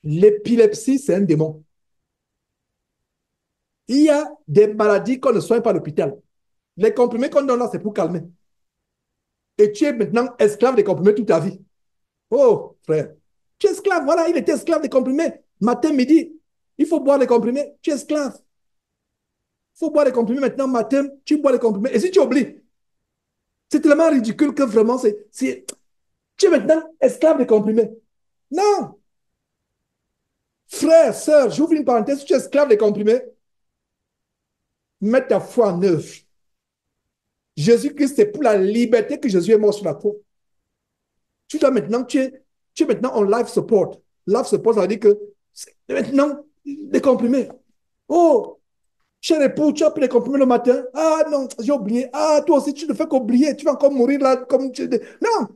l'épilepsie, c'est un démon. Il y a des maladies qu'on ne soigne pas à l'hôpital. Les comprimés qu'on donne là, c'est pour calmer. Et tu es maintenant esclave des comprimés toute ta vie. Oh, frère, tu es esclave. Voilà, il était esclave des comprimés. Matin, midi, il faut boire les comprimés. Tu es esclave. Il faut boire les comprimés maintenant, matin, tu bois les comprimés. Et si tu oublies, c'est tellement ridicule que vraiment, tu es maintenant esclave des comprimés. Non. Frère, sœur, j'ouvre une parenthèse, si tu es esclave des comprimés, mets ta foi en œuvre. Jésus-Christ, c'est pour la liberté que Jésus est mort sur la croix. Tu es maintenant en life support. Life support, ça veut dire que maintenant, des comprimés. Oh, cher époux, tu as pris les comprimés le matin. Ah non, j'ai oublié. Ah, toi aussi, tu ne fais qu'oublier. Tu vas encore mourir là. Non,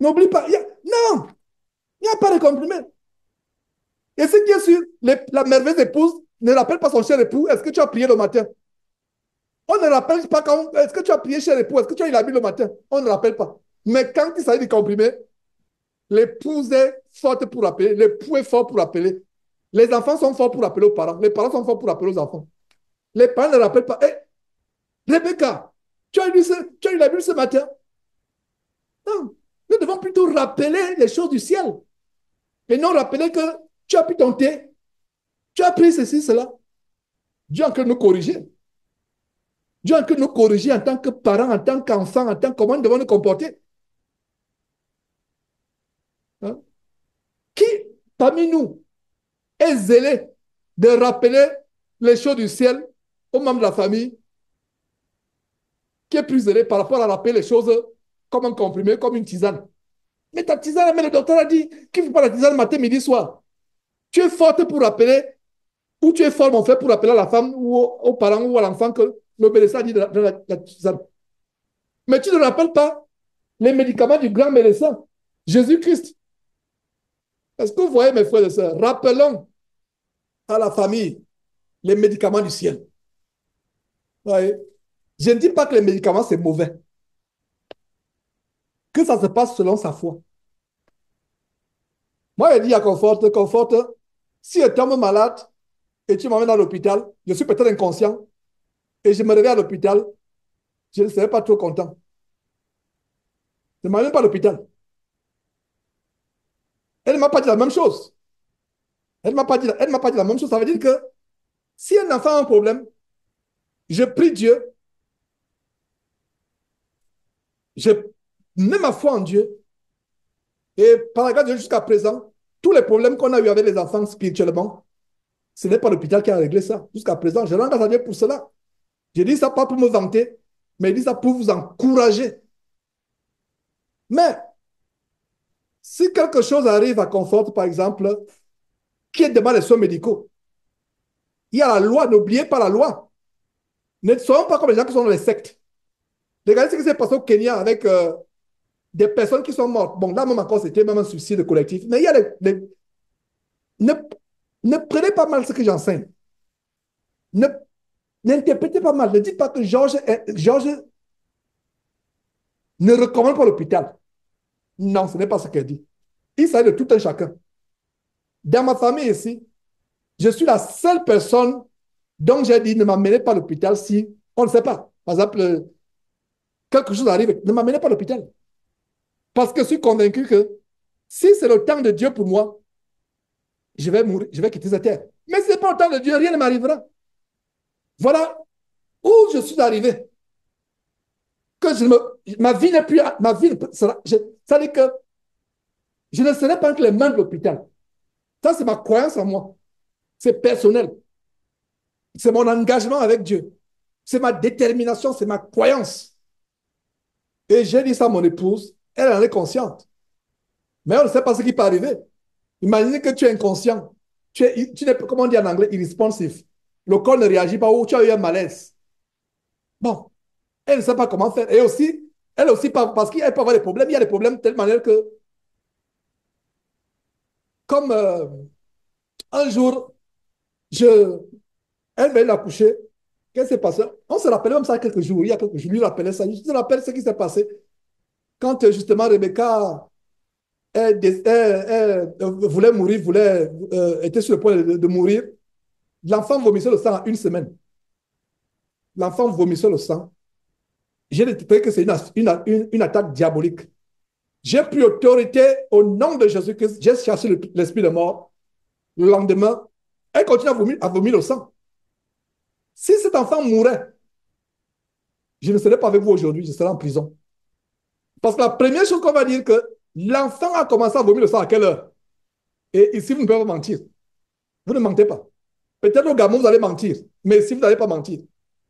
n'oublie pas. Non, il n'y a pas de comprimés. Et ce qui est sûr, la merveilleuse épouse ne rappelle pas son cher époux. Est-ce que tu as prié le matin? On ne rappelle pas quand, est-ce que tu as prié chez l'époux, est-ce que tu as eu la Bible le matin? On ne rappelle pas. Mais quand il s'agit de comprimer, l'épouse est forte pour appeler, l'époux est fort pour appeler. Les enfants sont forts pour appeler aux parents, les parents sont forts pour appeler aux enfants. Les parents ne rappellent pas. Hé, Rebecca, tu as eu la Bible ce matin? Non. Nous devons plutôt rappeler les choses du ciel et non rappeler que tu as pu ton thé, tu as pris ceci, cela. Dieu en que nous corriger. Dieu en que nous corriger en tant que parents, en tant qu'enfants, en tant que comment nous devons nous comporter. Hein? Qui parmi nous est zélé de rappeler les choses du ciel aux membres de la famille, qui est plus zélé par rapport à rappeler les choses comme un comprimé, comme une tisane? Mais ta tisane, mais le docteur a dit qu'il ne faut pas la tisane matin, midi, soir. Tu es forte pour rappeler, ou tu es fort, mon frère, pour rappeler à la femme ou aux parents ou à l'enfant que le médecin a dit de la tisane. Mais tu ne rappelles pas les médicaments du grand médecin, Jésus-Christ. Est-ce que vous voyez, mes frères et sœurs, rappelons à la famille les médicaments du ciel. Vous voyez? Je ne dis pas que les médicaments, c'est mauvais. Que ça se passe selon sa foi. Moi, je dis à Confort, si je tombe malade et tu m'emmènes à l'hôpital, je suis peut-être inconscient et je me réveille à l'hôpital, je ne serai pas trop content. Je ne m'emmène pas à l'hôpital. Elle ne m'a pas dit la même chose. Elle m'a pas dit la même chose. Ça veut dire que si un enfant a un problème, je prie Dieu, je mets ma foi en Dieu et par la grâce de Dieu jusqu'à présent, tous les problèmes qu'on a eu avec les enfants spirituellement, ce n'est pas l'hôpital qui a réglé ça. Jusqu'à présent, je rends grâce à Dieu pour cela. Je dis ça pas pour me vanter, mais je dis ça pour vous encourager. Mais si quelque chose arrive à Confort, par exemple, qui demande les soins médicaux, il y a la loi, n'oubliez pas la loi. Ne soyons pas comme les gens qui sont dans les sectes. Regardez ce qui s'est passé au Kenya avec des personnes qui sont mortes. Bon, là même encore, c'était même un suicide collectif. Mais il y a ne, ne prenez pas mal ce que j'enseigne. Ne, n'interprétez pas mal. Ne dites pas que Georges ne recommande pas l'hôpital. Non, ce n'est pas ce qu'elle dit. Il s'agit de tout un chacun. Dans ma famille ici, je suis la seule personne dont j'ai dit ne m'amenez pas à l'hôpital si on ne sait pas. Par exemple, quelque chose arrive, ne m'amenez pas à l'hôpital. Parce que je suis convaincu que si c'est le temps de Dieu pour moi, je vais mourir, je vais quitter cette terre. Mais si ce n'est pas le temps de Dieu, rien ne m'arrivera. Voilà où je suis arrivé. Que ma vie n'est plus. Ma vie sera. Ça veut dire que je ne serai pas entre les mains de l'hôpital. Ça, c'est ma croyance en moi. C'est personnel. C'est mon engagement avec Dieu. C'est ma détermination, c'est ma croyance. Et j'ai dit ça à mon épouse. Elle en est consciente. Mais on ne sait pas ce qui peut arriver. Imaginez que tu es inconscient. Tu n'es, comment on dit en anglais, irresponsive. Le corps ne réagit pas ou tu as eu un malaise. Bon, elle ne sait pas comment faire. Et aussi, elle aussi, parce qu'elle peut avoir des problèmes, il y a des problèmes de telle manière que, comme un jour, je, elle venait l'accoucher, qu'est-ce qui s'est passé? On se rappelait même ça quelques jours, il y a quelques jours, je lui rappelais ça. Je te rappelle ce qui s'est passé quand justement Rebecca voulait mourir, était sur le point de mourir. L'enfant vomissait le sang en une semaine. L'enfant vomissait le sang. J'ai détecté que c'est une attaque diabolique. J'ai pris autorité au nom de Jésus-Christ. J'ai chassé l'esprit de mort. Le lendemain, elle continue à vomir le sang. Si cet enfant mourait, je ne serais pas avec vous aujourd'hui, je serais en prison. Parce que la première chose qu'on va dire, que l'enfant a commencé à vomir le sang à quelle heure? Et ici, vous ne pouvez pas mentir. Vous ne mentez pas. Peut-être au gamin, vous allez mentir. Mais ici, vous n'allez pas mentir.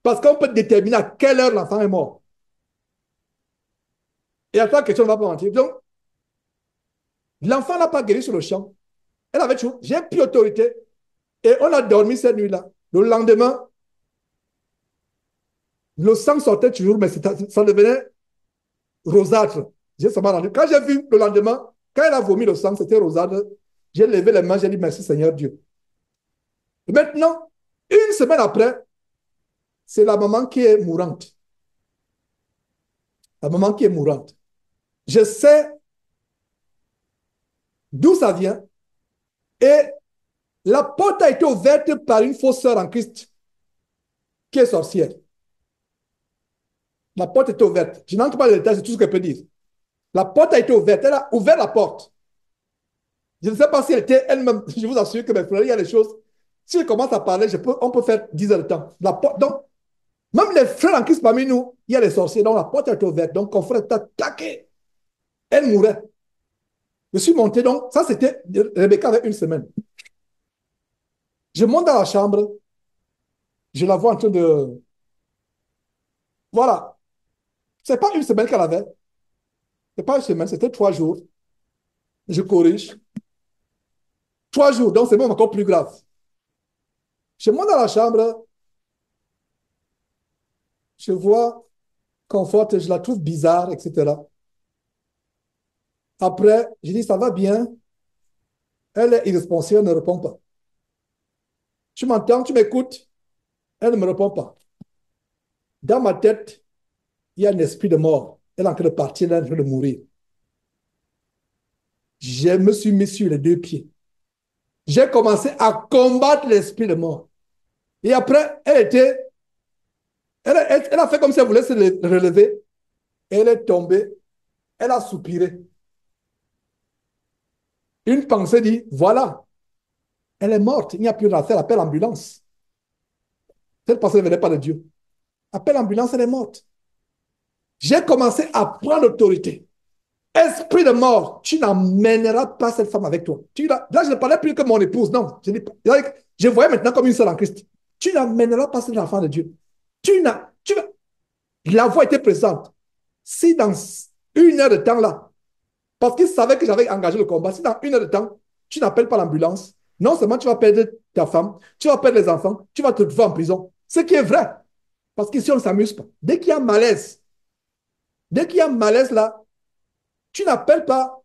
Parce qu'on peut déterminer à quelle heure l'enfant est mort. Et à toi, question, on ne va pas mentir. Donc, l'enfant n'a pas guéri sur le champ. Elle avait toujours, j'ai pris autorité. Et on a dormi cette nuit-là. Le lendemain, le sang sortait toujours, mais ça devenait rosâtre. J'ai seulement rendu. Quand j'ai vu le lendemain, quand elle a vomi le sang, c'était rosâtre. J'ai levé les mains, j'ai dit merci Seigneur Dieu. Et maintenant, une semaine après, c'est la maman qui est mourante. La maman qui est mourante. Je sais d'où ça vient et la porte a été ouverte par une fausse sœur en Christ qui est sorcière. La porte était ouverte. Je n'entre pas dans les détails, c'est tout ce que je peux dire. La porte a été ouverte. Elle a ouvert la porte. Je ne sais pas si elle était elle-même. Je vous assure que mes frères, il y a des choses. Si je commence à parler, on peut faire 10 heures de temps. Donc, même les frères en Christ parmi nous, il y a des sorciers. Donc, la porte a été ouverte. Donc, mon frère t'a attaqué. Elle mourait. Je suis monté. Donc, ça, c'était Rebecca avait une semaine. Je monte dans la chambre. Je la vois en train de. Voilà. C'est pas une semaine qu'elle avait. C'est pas une semaine, c'était 3 jours. Je corrige. 3 jours, donc c'est même encore plus grave. Je monte dans la chambre, je vois Conforte, je la trouve bizarre, etc. Après, je dis, ça va bien. Elle est irresponsible, elle ne répond pas. Tu m'entends, tu m'écoutes, elle ne me répond pas. Dans ma tête, il y a un esprit de mort. Elle est en train de partir, elle est en train de mourir. Je me suis mis sur les 2 pieds. J'ai commencé à combattre l'esprit de mort. Et après, elle a fait comme si elle voulait se relever. Elle est tombée. Elle a soupiré. Une pensée dit, voilà, elle est morte. Il n'y a plus rien à faire. Appelle l'ambulance. Cette pensée ne venait pas de Dieu. Appelle l'ambulance, elle est morte. J'ai commencé à prendre l'autorité. Esprit de mort, tu n'emmèneras pas cette femme avec toi. Là, je ne parlais plus que mon épouse. Non, je voyais maintenant comme une sœur en Christ. Tu n'emmèneras pas cet enfant de Dieu. La voix était présente. Si dans 1 heure de temps là, parce qu'il savait que j'avais engagé le combat, si dans 1 heure de temps, tu n'appelles pas l'ambulance, non seulement tu vas perdre ta femme, tu vas perdre les enfants, tu vas te retrouver en prison. Ce qui est vrai. Parce qu'ici, on ne s'amuse pas. Dès qu'il y a malaise là, tu n'appelles pas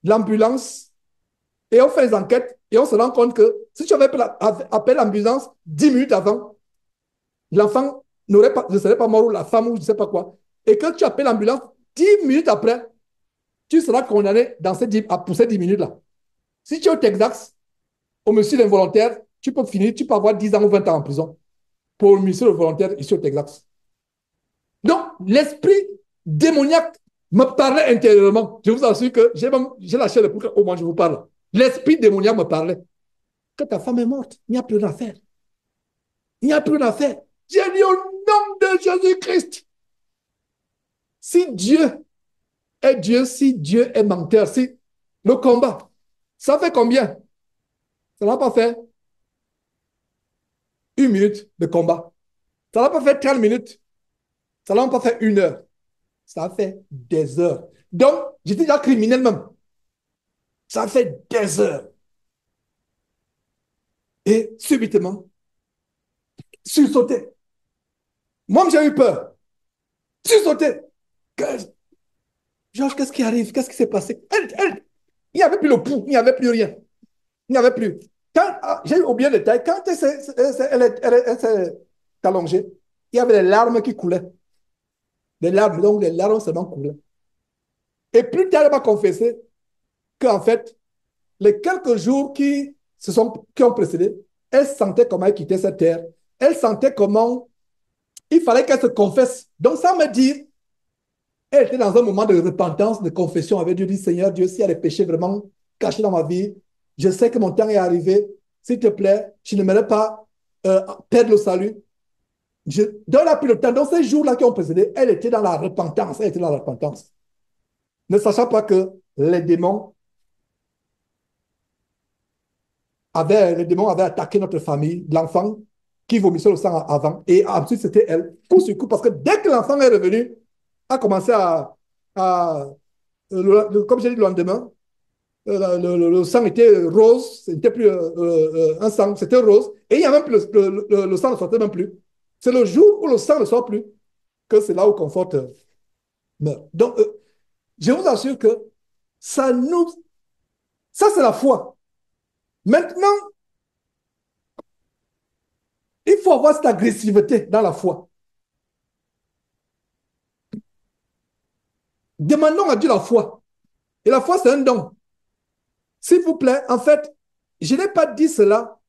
l'ambulance et on fait les enquêtes et on se rend compte que si tu avais appelé l'ambulance 10 minutes avant, l'enfant ne serait pas mort ou la femme ou je ne sais pas quoi. Et que tu appelles l'ambulance 10 minutes après, tu seras condamné pour ces 10 minutes-là. Si tu es au Texas, homicide involontaire, tu peux avoir 10 ans ou 20 ans en prison pour homicide involontaire ici au Texas. Donc, l'esprit démoniaque me parlait intérieurement. Je vous assure que j'ai lâché le bouquin, au moins je vous parle. L'esprit démoniaque me parlait. Que ta femme est morte, il n'y a plus rien à faire. Il n'y a plus rien à faire. J'ai dit au nom de Jésus-Christ. Si Dieu est Dieu, si Dieu est menteur, si le combat, ça fait combien? Ça n'a pas fait 1 minute de combat. Ça n'a pas fait 30 minutes. Ça n'a pas fait 1 heure. Ça a fait des heures. Donc, j'étais déjà criminel même. Ça a fait des heures. Et subitement, sursauté. Moi, j'ai eu peur. Sursauté. Georges, qu'est-ce qui arrive? Qu'est-ce qui s'est passé? Il n'y avait plus le pouls, il n'y avait plus rien. Il n'y avait plus. J'ai oublié le détail, quand elle s'est allongée, il y avait des larmes qui coulaient. Des larmes, donc les larmes seulement coulaient. Et plus tard, elle m'a confessé qu'en fait, les quelques jours qui ont précédé, elle sentait comment elle quittait cette terre. Elle sentait comment il fallait qu'elle se confesse. Donc, ça me dit, elle était dans un moment de repentance, de confession avec Dieu. Dit, Seigneur Dieu, s'il y a des péchés vraiment cachés dans ma vie, je sais que mon temps est arrivé. S'il te plaît, je n'aimerais pas perdre le salut. Je donne plus le temps. Dans ces jours-là qui ont précédé, elle était dans la repentance. Elle était dans la repentance. Ne sachant pas que les démons avaient attaqué notre famille, l'enfant qui vomissait le sang avant. Et ensuite, c'était elle, coup sur coup. Parce que dès que l'enfant est revenu, a commencé comme j'ai dit le lendemain, le sang était rose, c'était plus un sang, c'était rose. Et il y a même plus, le sang ne sortait même plus. C'est le jour où le sang ne sort plus que c'est là où Confort meurt. Donc, je vous assure que ça ça c'est la foi. Maintenant, Il faut avoir cette agressivité dans la foi. Demandons à Dieu la foi. Et la foi, c'est un don. S'il vous plaît, en fait, je n'ai pas dit cela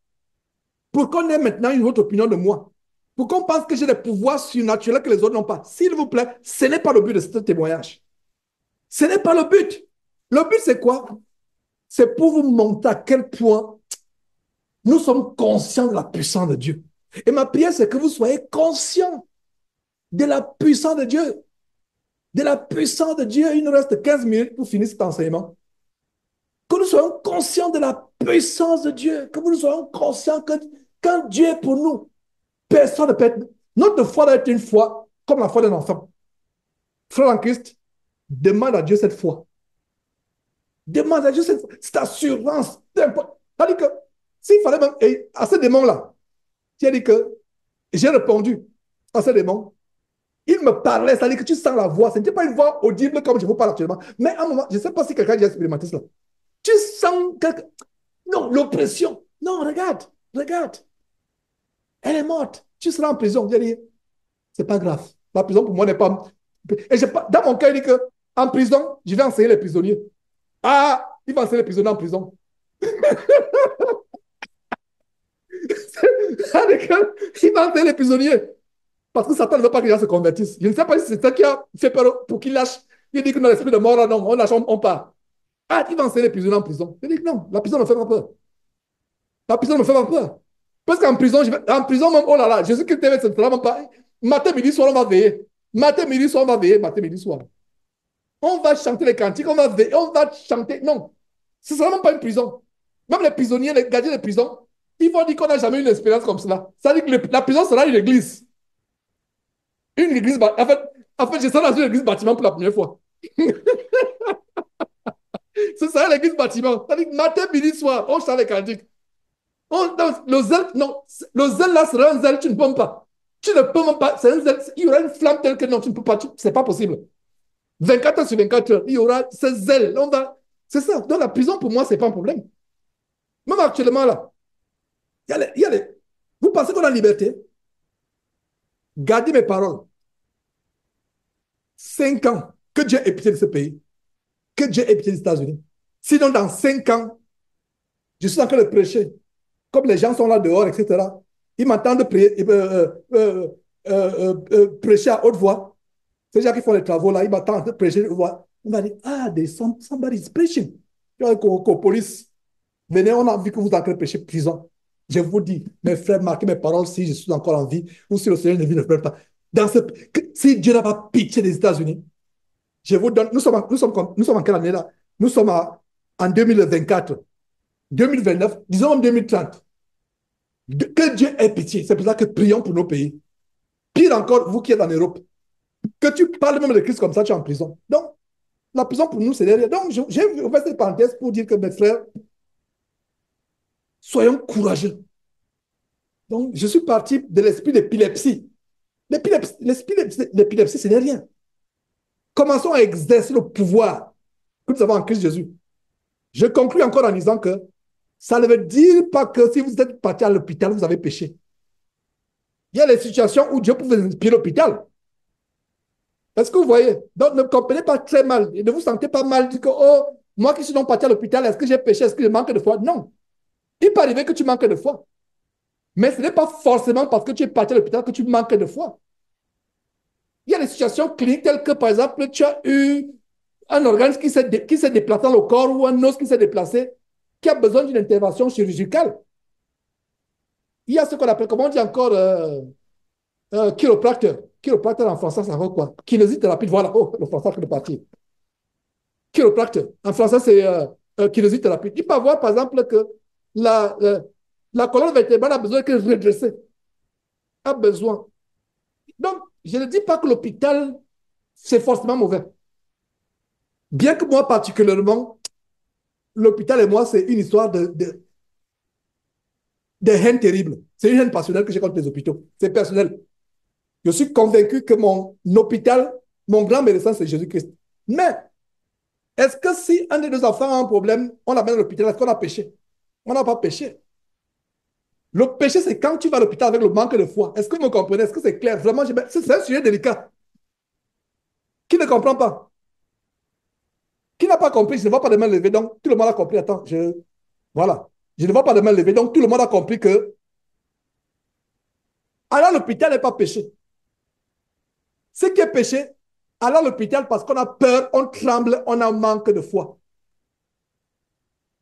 pour qu'on ait maintenant une autre opinion de moi. Pour qu'on pense que j'ai des pouvoirs surnaturels que les autres n'ont pas. S'il vous plaît, ce n'est pas le but de ce témoignage. Ce n'est pas le but. Le but, c'est quoi? C'est pour vous montrer à quel point nous sommes conscients de la puissance de Dieu. Et ma prière, c'est que vous soyez conscients de la puissance de Dieu. De la puissance de Dieu. Il nous reste 15 minutes pour finir cet enseignement. Que nous soyons conscients de la puissance de Dieu. Que nous soyons conscients que quand Dieu est pour nous, personne ne peut être. Notre foi doit être une foi comme la foi d'un enfant. Frère en Christ, demande à Dieu cette foi. Demande à Dieu cette assurance. C'est-à-dire que s'il fallait même, et à ce démon-là, tu as dit que j'ai répondu à ce démon. Il me parlait, c'est-à-dire que tu sens la voix. Ce n'était pas une voix audible comme je vous parle actuellement. Mais à un moment, je ne sais pas si quelqu'un a déjà expérimenté cela. Tu sens quelque... Non, l'oppression. Non, regarde, regarde. Elle est morte. Tu seras en prison. J'ai dit, c'est pas grave. La prison pour moi n'est pas. Et dans mon cas, il dit que en prison, je vais enseigner les prisonniers. Ah, il va enseigner les prisonniers en prison. Il va enseigner les prisonniers. Parce que Satan ne veut pas que les gens se convertissent. Je ne sais pas si c'est ça qui a fait peur pour qu'il lâche. Il dit que dans l'esprit de mort, là, non, on lâche, on part. Ah, il va enseigner les prisonniers en prison. Il dit que non, la prison ne fait pas peur. La prison ne me fait pas peur. Parce qu'en prison, en prison même, oh là là, Jésus-Christ TV, c'est vraiment pas. Matin, midi, soir, on va veiller. Matin, midi, soir, on va veiller. Matin, midi, soir. On va chanter les cantiques, on va veiller, on va chanter. Non, ce ne sera même pas une prison. Même les prisonniers, les gardiens de prison, ils vont dire qu'on n'a jamais eu une expérience comme cela. Ça veut dire que la prison sera une église. Une église. En fait, je serai dans une église bâtiment pour la première fois. Ce sera l'église bâtiment. Ça veut dire que matin, midi, soir, on chante les cantiques. Le zèle, non, le zèle là sera un zèle, tu ne peux même pas. Tu ne peux même pas. C'est un zèle, il y aura une flamme telle que non, tu ne peux pas. C'est pas possible. 24 heures sur 24 heures, il y aura ce zèle. C'est ça. Donc la prison, pour moi, ce n'est pas un problème. Même actuellement, là, vous pensez qu'on a la liberté? Gardez mes paroles. 5 ans, que Dieu ait pitié de ce pays. Que Dieu ait pitié des États-Unis. Sinon, dans 5 ans, je suis en train de prêcher. Comme les gens sont là dehors, etc. Ils m'entendent prêcher à haute voix. Ces gens qui font les travaux là, ils m'entendent prêcher à haute voix. On va dire, ah, somebody is preaching. Police, venez, on a vu que vous êtes en train de prêcher prison. Je vous dis, mes frères, marquez mes paroles si je suis encore en vie ou si le Seigneur ne vit ne fait pas. Si Dieu n'a pas pitié des États-Unis, je vous donne, nous sommes en quelle année là? Nous sommes en 2024, 2029, disons en 2030. Que Dieu ait pitié. C'est pour ça que prions pour nos pays. Pire encore, vous qui êtes en Europe, que tu parles même de Christ comme ça, tu es en prison. Donc, la prison pour nous, c'est derrière. Donc, j'ai fait cette parenthèse pour dire que mes frères, soyons courageux. Donc, je suis parti de l'esprit d'épilepsie. L'épilepsie, ce n'est rien. Commençons à exercer le pouvoir que nous avons en Christ Jésus. Je conclue encore en disant que ça ne veut dire pas que si vous êtes parti à l'hôpital, vous avez péché. Il y a des situations où Dieu peut vous inspirer l'hôpital. Est-ce que vous voyez? Donc, ne comprenez pas très mal. Et ne vous sentez pas mal. Dites que, oh, moi qui suis donc parti à l'hôpital, est-ce que j'ai péché? Est-ce que je manque de foi? Non. Il peut arriver que tu manques de foi. Mais ce n'est pas forcément parce que tu es parti à l'hôpital que tu manques de foi. Il y a des situations cliniques telles que, par exemple, tu as eu un organe qui s'est déplacé dans le corps ou un os qui s'est déplacé, qui a besoin d'une intervention chirurgicale. Il y a ce qu'on appelle, comment on dit encore, chiropracteur. Chiropracteur en français, ça veut quoi? Kinésithérapie, voilà, oh, le français est parti. Chiropracteur. En français, c'est kinésithérapie. Il peut avoir, par exemple, que la colonne vertébrale a besoin d'être redressée. A besoin. Donc, je ne dis pas que l'hôpital, c'est forcément mauvais. Bien que moi, particulièrement, l'hôpital et moi, c'est une histoire de haine terrible. C'est une haine passionnelle que j'ai contre les hôpitaux. C'est personnel. Je suis convaincu que mon hôpital, mon grand médecin, c'est Jésus-Christ. Mais, est-ce que si un de nos enfants a un problème, on l'amène à l'hôpital, est-ce qu'on a péché? On n'a pas péché. Le péché, c'est quand tu vas à l'hôpital avec le manque de foi. Est-ce que vous me comprenez? Est-ce que c'est clair? Vraiment, c'est un sujet délicat. Qui ne comprend pas? Qui n'a pas compris? Je ne vois pas de main levée. Donc, tout le monde a compris. Attends, voilà. Je ne vois pas de main levée. Donc, tout le monde a compris que aller à l'hôpital n'est pas péché. Ce qui est péché, aller à l'hôpital parce qu'on a peur, on tremble, on a un manque de foi.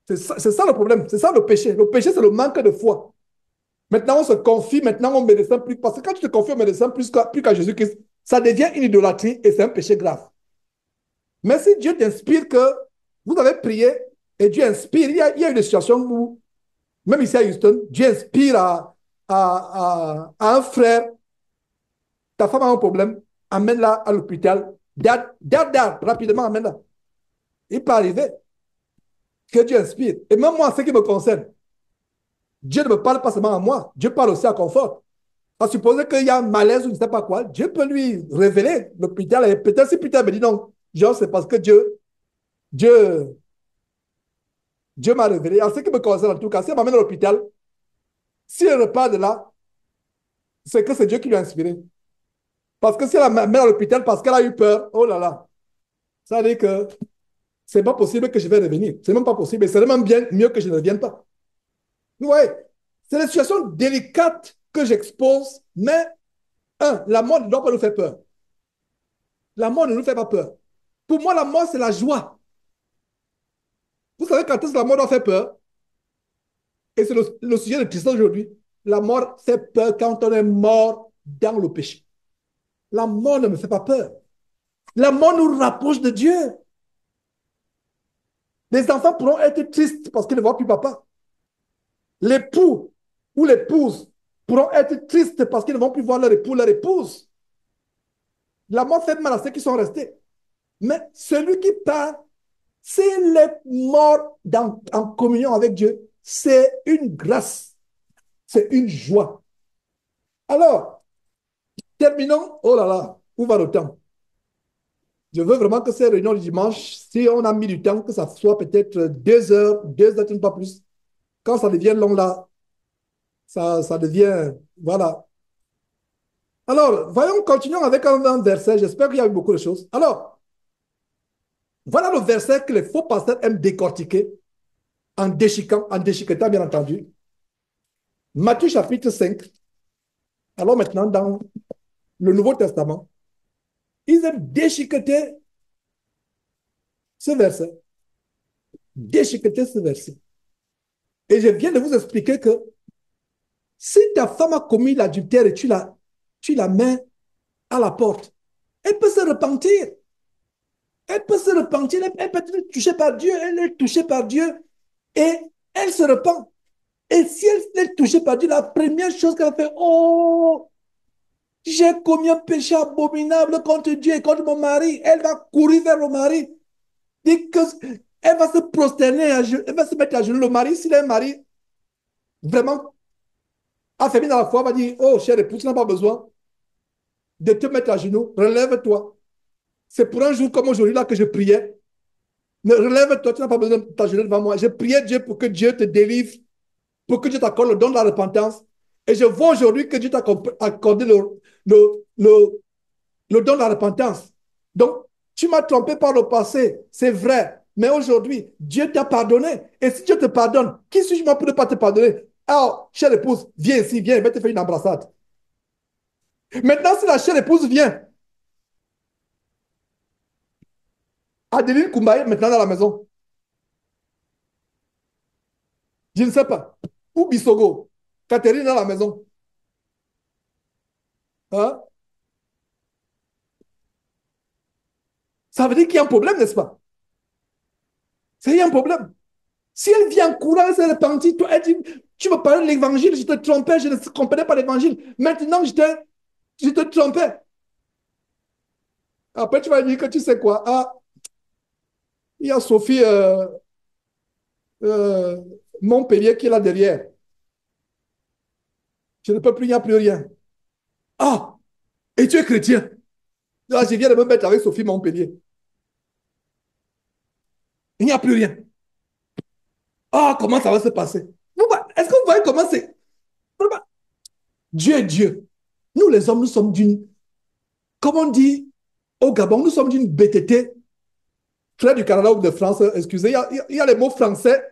C'est ça le problème. C'est ça le péché. Le péché, c'est le manque de foi. Maintenant, on se confie maintenant au médecin plus. Parce que quand tu te confies au médecin plus qu'à Jésus-Christ, ça devient une idolâtrie et c'est un péché grave. Mais si Dieu t'inspire que vous avez prié et Dieu inspire, il y a une situation où, même ici à Houston, Dieu inspire à un frère, ta femme a un problème, amène-la à l'hôpital, rapidement amène-la. Il peut arriver que Dieu inspire. Et même moi, ce qui me concerne, Dieu ne me parle pas seulement à moi, Dieu parle aussi à Confort. À supposer qu'il y a un malaise ou je ne sais pas quoi, Dieu peut lui révéler l'hôpital. Et peut-être si Peter me dit non, genre, c'est parce que Dieu, Dieu m'a révélé. En ce qui me concerne, en tout cas, si elle m'amène à l'hôpital, si elle repart de là, c'est que c'est Dieu qui lui a inspiré. Parce que si elle m'amène à l'hôpital parce qu'elle a eu peur, oh là là, ça veut dire que c'est pas possible que je vais revenir. C'est même pas possible. Et c'est même bien mieux que je ne revienne pas. Ouais, c'est des situations délicates que j'expose, mais la mort ne doit pas nous faire peur. La mort ne nous fait pas peur. Pour moi, la mort, c'est la joie. Vous savez quand est-ce que la mort doit faire peur? Et c'est le sujet de Tristan aujourd'hui. La mort fait peur quand on est mort dans le péché. La mort ne me fait pas peur. La mort nous rapproche de Dieu. Les enfants pourront être tristes parce qu'ils ne voient plus papa. L'époux ou l'épouse pourront être tristes parce qu'ils ne vont plus voir leur époux, leur épouse. La mort fait mal à ceux qui sont restés. Mais celui qui part, s'il est mort en communion avec Dieu, c'est une grâce, c'est une joie. Alors, terminons. Oh là là, où va le temps? Je veux vraiment que ces réunions du dimanche, si on a mis du temps, que ça soit peut-être 2 heures, pas plus. Quand ça devient long là, ça devient. Voilà. Alors, voyons, continuons avec un verset. J'espère qu'il y a eu beaucoup de choses. Alors, voilà le verset que les faux pasteurs aiment décortiquer en déchiquetant, bien entendu. Matthieu chapitre 5. Alors maintenant, dans le Nouveau Testament, ils aiment déchiqueter ce verset. Déchiqueter ce verset. Et je viens de vous expliquer que si ta femme a commis l'adultère et tu la mets à la porte, elle peut se repentir. Elle peut se repentir, elle peut être touchée par Dieu, elle est touchée par Dieu et elle se repent. Et si elle est touchée par Dieu, la première chose qu'elle fait, oh, j'ai commis un péché abominable contre Dieu et contre mon mari. Elle va courir vers le mari. Dit que elle va se prosterner, elle va se mettre à genoux. Le mari, s'il est un mari vraiment affaibli dans la foi, va dire, oh, cher époux, tu n'as pas besoin de te mettre à genoux. Relève-toi. C'est pour un jour comme aujourd'hui là que je priais. Relève-toi, tu n'as pas besoin de t'agenouiller devant moi. Je priais Dieu pour que Dieu te délivre, pour que Dieu t'accorde le don de la repentance. Et je vois aujourd'hui que Dieu t'a accordé le, le, le don de la repentance. Donc, tu m'as trompé par le passé, c'est vrai. Mais aujourd'hui, Dieu t'a pardonné. Et si Dieu te pardonne, qui suis-je moi pour ne pas te pardonner? Alors, chère épouse, viens ici, viens, je vais te faire une embrassade. Maintenant, si la chère épouse vient, Adeline Koumbaye maintenant dans la maison, je ne sais pas. Ou Bissogo, Catherine dans la maison. Hein? Ça veut dire qu'il y a un problème, n'est-ce pas? C'est un problème. Si elle vient en courant, elle s'est repentie, toi, elle dit, tu me parlais de l'évangile, je te trompais, je ne comprenais pas l'évangile. Maintenant, je te trompais. Après, tu vas dire que tu sais quoi. Ah, il y a Sophie euh, Montpellier qui est là derrière. Je ne peux plus, il n'y a plus rien. Ah, et tu es chrétien. Là, je viens de me mettre avec Sophie Montpellier. Il n'y a plus rien. Ah, comment ça va se passer? Est-ce que vous voyez comment c'est? Dieu est Dieu. Nous, les hommes, nous sommes d'une, comme on dit au Gabon, nous sommes d'une BTT, frère du Canada ou de France, excusez, il y a les mots français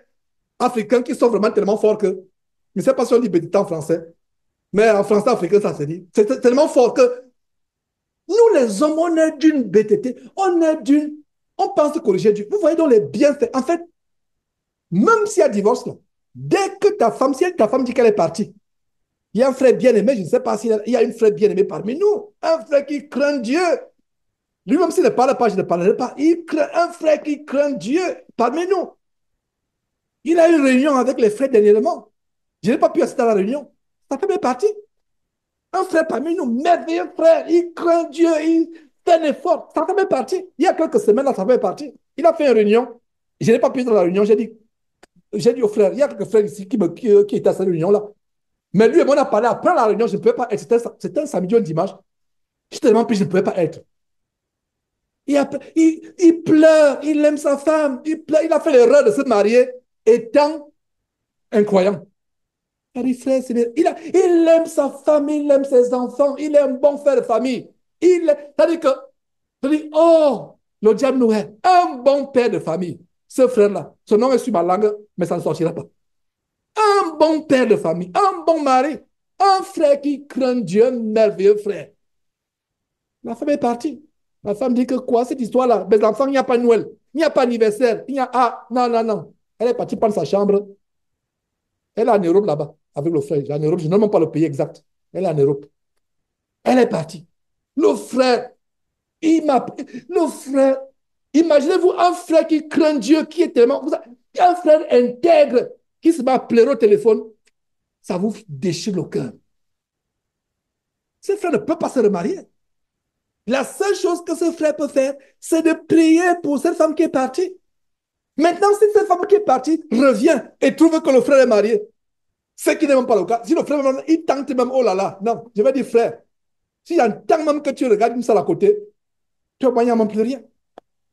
africains qui sont vraiment tellement forts que, je ne sais pas si on dit BTT en français, mais en français africain, ça se dit. C'est tellement fort que nous, les hommes, on est d'une BTT, on pense corriger Dieu. Vous voyez donc les bienfaits. En fait, même s'il y a divorce, là, dès que si ta femme dit qu'elle est partie, il y a un frère bien-aimé, je ne sais pas s'il y a une frère bien-aimé parmi nous, un frère qui craint Dieu. Lui-même, s'il ne parle pas, je ne parlerai pas. Un frère qui craint Dieu parmi nous. Il a eu une réunion avec les frères dernièrement. Je n'ai pas pu assister à la réunion. Ça fait bien partie. Un frère parmi nous, merveilleux frère, il craint Dieu, il fait un effort. Ça fait bien partie. Il y a quelques semaines, là, ça fait partie. Il a fait une réunion. Je n'ai pas pu être dans la réunion. J'ai dit au frère, il y a quelques frères ici qui étaient à cette réunion-là. Mais lui et moi, on a parlé après la réunion, je ne pouvais pas être. C'était un samedi ou un dimanche. J'étais tellement pris, je ne pouvais pas être. Il pleure, il aime sa femme, il pleure, il a fait l'erreur de se marier étant incroyant. Il aime sa femme, il aime ses enfants, il est un bon frère de famille. C'est-à-dire que, oh, le diable nous est un bon père de famille. Ce frère-là, son nom est sur ma langue, mais ça ne sortira pas. Un bon père de famille, un bon mari, un frère qui craint Dieu, un merveilleux frère. La femme est partie. La femme dit que quoi, cette histoire-là? Mes enfants, il n'y a pas Noël, il n'y a pas anniversaire, il n'y a. Ah, non, non, non. Elle est partie prendre sa chambre. Elle est en Europe là-bas, avec le frère. En Europe, je ne sais même pas le pays exact. Elle est en Europe. Elle est partie. Le frère, le frère, imaginez-vous un frère qui craint Dieu, qui est tellement. Un frère intègre, qui se met à pleurer au téléphone, ça vous déchire le cœur. Ce frère ne peut pas se remarier. La seule chose que ce frère peut faire, c'est de prier pour cette femme qui est partie. Maintenant, si cette femme qui est partie revient et trouve que le frère est marié, ce qui n'est même pas le cas, si le frère, il tente même, oh là là, non, je vais dire frère, si j'entends même que tu regardes une salle à côté, tu ne vas même plus rien.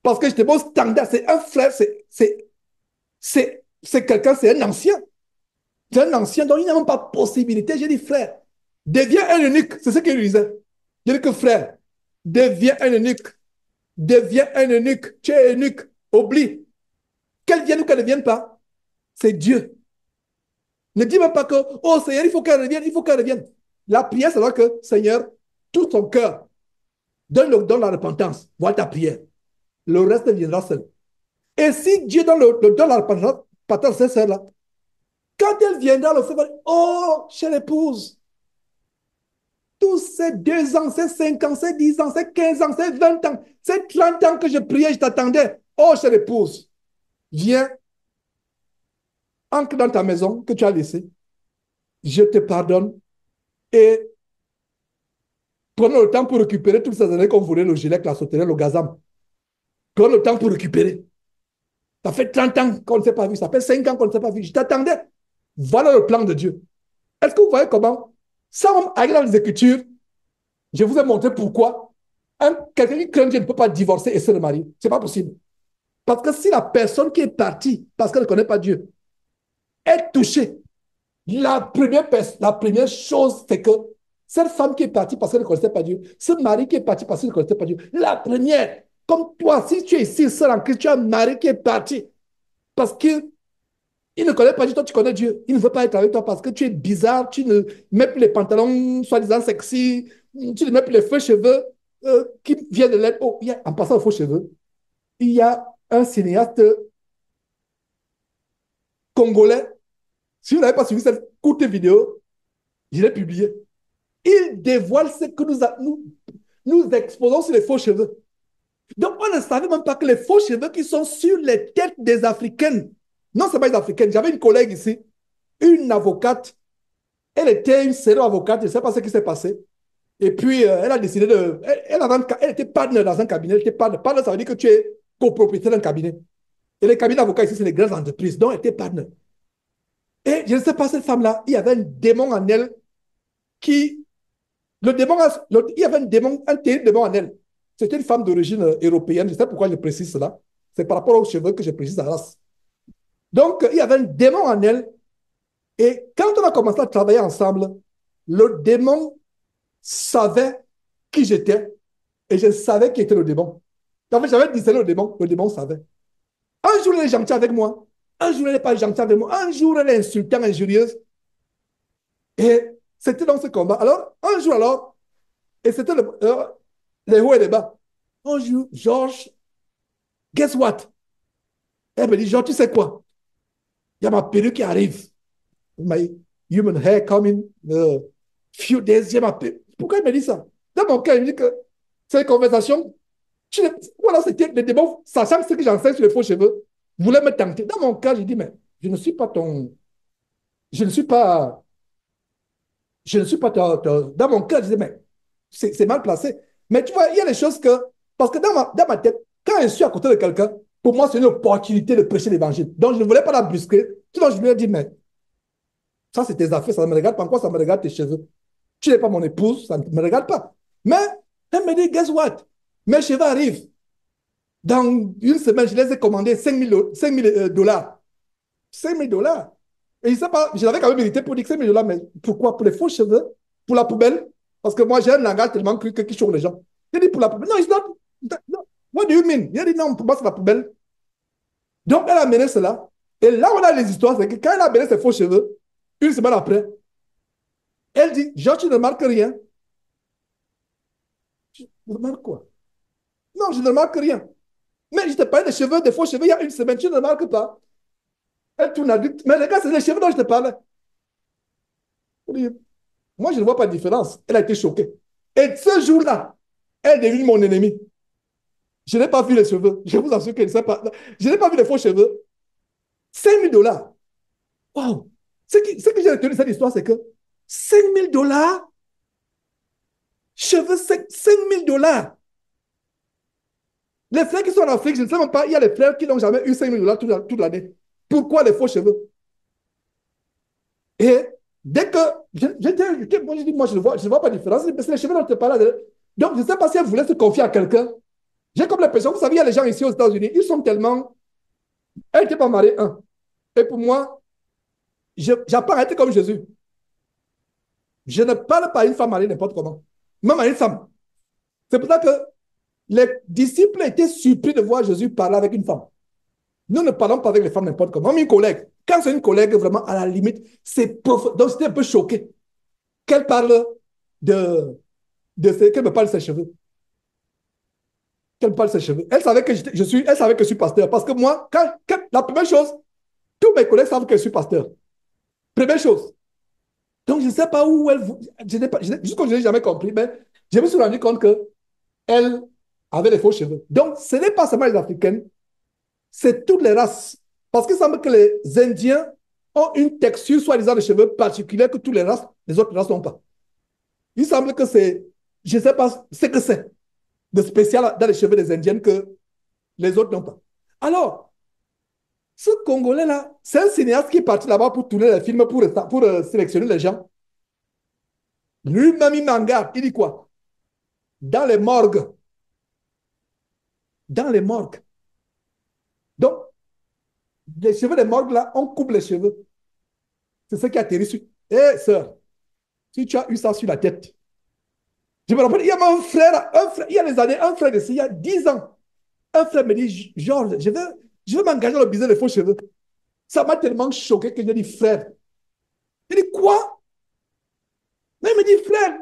Parce que je te pose standard, c'est un frère, c'est quelqu'un, c'est un ancien. C'est un ancien, donc il n'y a même pas de possibilité. J'ai dit frère, deviens un unique, c'est ce qu'il disait. J'ai dit que frère, deviens un unique. Deviens un unique. Tu es unique. Oublie. Qu'elle vienne ou qu'elle ne vienne pas, c'est Dieu. Ne dis même pas que, oh Seigneur, il faut qu'elle revienne, il faut qu'elle revienne. La prière, c'est là que, Seigneur, tout ton cœur, donne la repentance. Voilà ta prière. Le reste viendra seul. Et si Dieu donne la repentance, c'est celle-là. Quand elle viendra, le feu va dire, oh, chère épouse, tous ces 2 ans, ces 5 ans, ces 10 ans, ces 15 ans, ces 20 ans, ces 30 ans que je priais, je t'attendais. Oh, chère épouse, viens, entre dans ta maison que tu as laissée. Je te pardonne et prenons le temps pour récupérer toutes ces années qu'on voulait, le gilet, la sauterelle, le gazam. Prenons le temps pour récupérer. Ça fait 30 ans qu'on ne s'est pas vu, ça fait 5 ans qu'on ne s'est pas vu. Je t'attendais. Voilà le plan de Dieu. Est-ce que vous voyez comment, sans aller dans les Écritures, je vous ai montré pourquoi quelqu'un qui craint Dieu ne peut pas divorcer et se remarier. Ce n'est pas possible. Parce que si la personne qui est partie, parce qu'elle ne connaît pas Dieu, est touchée, la première chose, c'est que cette femme qui est partie parce qu'elle ne connaissait pas Dieu, ce mari qui est parti parce qu'il ne connaissait pas Dieu, la première, comme toi, si tu es ici seul en Christ, tu as un mari qui est parti parce qu'il ne connaît pas Dieu, toi tu connais Dieu. Il ne veut pas être avec toi parce que tu es bizarre, tu ne mets plus les pantalons soi-disant sexy, tu ne mets plus les faux cheveux qui viennent de l'aide. Oh, en passant aux faux cheveux, il y a un cinéaste congolais. Si vous n'avez pas suivi cette courte vidéo, je l'ai publiée. Il dévoile ce que nous exposons sur les faux cheveux. Donc, on ne savait même pas que les faux cheveux qui sont sur les têtes des Africaines, non, ce n'est pas les Africaines. J'avais une collègue ici, une avocate. Elle était une sérieuse avocate, je ne sais pas ce qui s'est passé. Et puis, elle a décidé de. Elle était partner dans un cabinet. Elle était partner. Partner, ça veut dire que tu es copropriétaire d'un cabinet. Et les cabinets d'avocats ici, c'est les grandes entreprises. Donc, elle était partner. Et je ne sais pas, cette femme-là, il y avait un démon en elle qui. Le démon, il y avait un terrible démon en elle. C'était une femme d'origine européenne. Je sais pourquoi je précise cela. C'est par rapport aux cheveux que je précise la race. Donc, il y avait un démon en elle. Et quand on a commencé à travailler ensemble, Le démon savait qui j'étais et je savais qui était le démon. En fait, j'avais discerné le démon savait. Un jour, elle est gentille avec moi. Un jour, elle n'est pas gentille avec moi. Un jour, elle est insultante, injurieuse. Et c'était dans ce combat. Alors, un jour, alors, et c'était les hauts et les bas. Un jour, Georges, guess what? Elle me dit, Georges, tu sais quoi? Il y a ma perruque qui arrive. My human hair coming. Few days, j'ai ma perruque. Pourquoi elle me dit ça? Dans mon cas, il me dit que c'est une conversation. Voilà, c'était le débat, sachant ce que j'enseigne sur les faux cheveux, voulait me tenter. Dans mon cas, j'ai dit, mais je ne suis pas ton. Je ne suis pas. Je ne suis pas ton. Dans mon cas, je disais, mais c'est mal placé. Mais tu vois, il y a des choses que. Parce que dans ma tête, quand je suis à côté de quelqu'un, pour moi, c'est une opportunité de prêcher l'évangile. Donc, je ne voulais pas la brusquer. Sinon, je lui ai dit, mais ça, c'est tes affaires, ça ne me regarde pas. Pourquoi ça me regarde tes cheveux? Tu n'es pas mon épouse, ça ne me regarde pas. Mais elle me dit, guess what? Mes cheveux arrivent. Dans une semaine, je les ai commandés 5 000 dollars. 5 000 dollars. Et je sais pas, je l'avais quand même mérité pour dire 5 000 dollars, mais pourquoi? Pour les faux cheveux? Pour la poubelle? Parce que moi, j'ai un langage tellement cru que qui choque les gens. Il dit pour la poubelle. Non, it's not. No. What do you mean? Il a dit non, pour moi, c'est la poubelle. Donc, elle a amené cela. Et là, on a les histoires, c'est que quand elle a amené ses faux cheveux, une semaine après, elle dit, Georges, tu ne remarques rien. Je ne remarque quoi? Non, je ne remarque rien. Mais je te parlais des cheveux, des faux cheveux, il y a une semaine, tu ne remarques pas. Elle tourne à dit, mais les gars, c'est les cheveux dont je te parlais. Moi, je ne vois pas de différence. Elle a été choquée. Et ce jour-là, elle devient mon ennemi. Je n'ai pas vu les cheveux. Je vous assure qu'elle ne sait pas. Je n'ai pas vu les faux cheveux. 5 000 dollars. Wow. Ce que j'ai retenu de cette histoire, c'est que 5 000 dollars, cheveux, 5 000 dollars. Les frères qui sont en Afrique, je ne sais même pas, il y a les frères qui n'ont jamais eu 5 000 dollars toute l'année. Pourquoi les faux cheveux? Et dès que moi, je dis, moi, je ne vois pas de différence. C'est les cheveux dont je te parlais. Donc, je ne sais pas si elle voulait se confier à quelqu'un. J'ai comme l'impression, vous savez, il y a les gens ici aux États-Unis, ils sont tellement. Elle n'était pas mariée, un. Et pour moi, j'apprends à être comme Jésus. Je ne parle pas à une femme mariée n'importe comment. Même à une femme. C'est pour ça que les disciples étaient surpris de voir Jésus parler avec une femme. Nous ne parlons pas avec les femmes n'importe comment. Même une collègue. Quand c'est une collègue vraiment à la limite, c'est profond. Donc, j'étais un peu choqué qu'elle parle qu'elle me parle de ses cheveux. Qu'elle me parle de ses cheveux. Elle savait que elle savait que je suis pasteur. Parce que moi, la première chose, tous mes collègues savent que je suis pasteur. Première chose. Donc, je ne sais pas où elle. Je n'ai pas, jusqu'à je n'ai jamais compris, mais je me suis rendu compte qu'elle avait les faux cheveux. Donc, ce n'est pas seulement les Africaines, c'est toutes les races. Parce qu'il semble que les Indiens ont une texture, soi-disant, de cheveux particulière que toutes les autres races n'ont pas. Il semble que c'est. Je ne sais pas ce que c'est de spécial dans les cheveux des Indiennes que les autres n'ont pas. Alors, ce Congolais-là, c'est un cinéaste qui est parti là-bas pour tourner les films, pour sélectionner les gens. Lui-même, il m'engarde. Il dit quoi? Dans les morgues. Dans les morgues. Donc, les cheveux des morgues, là, on coupe les cheveux. C'est ce qui atterrit sur. Eh, sœur, si tu as eu ça sur la tête. Je me rappelle, il y a un frère, il y a des années, un frère ici, il y a 10 ans. Un frère me dit, Georges, je veux m'engager dans le business des faux cheveux. Ça m'a tellement choqué que j'ai dit, frère. Il dit, quoi? Mais il me dit, frère,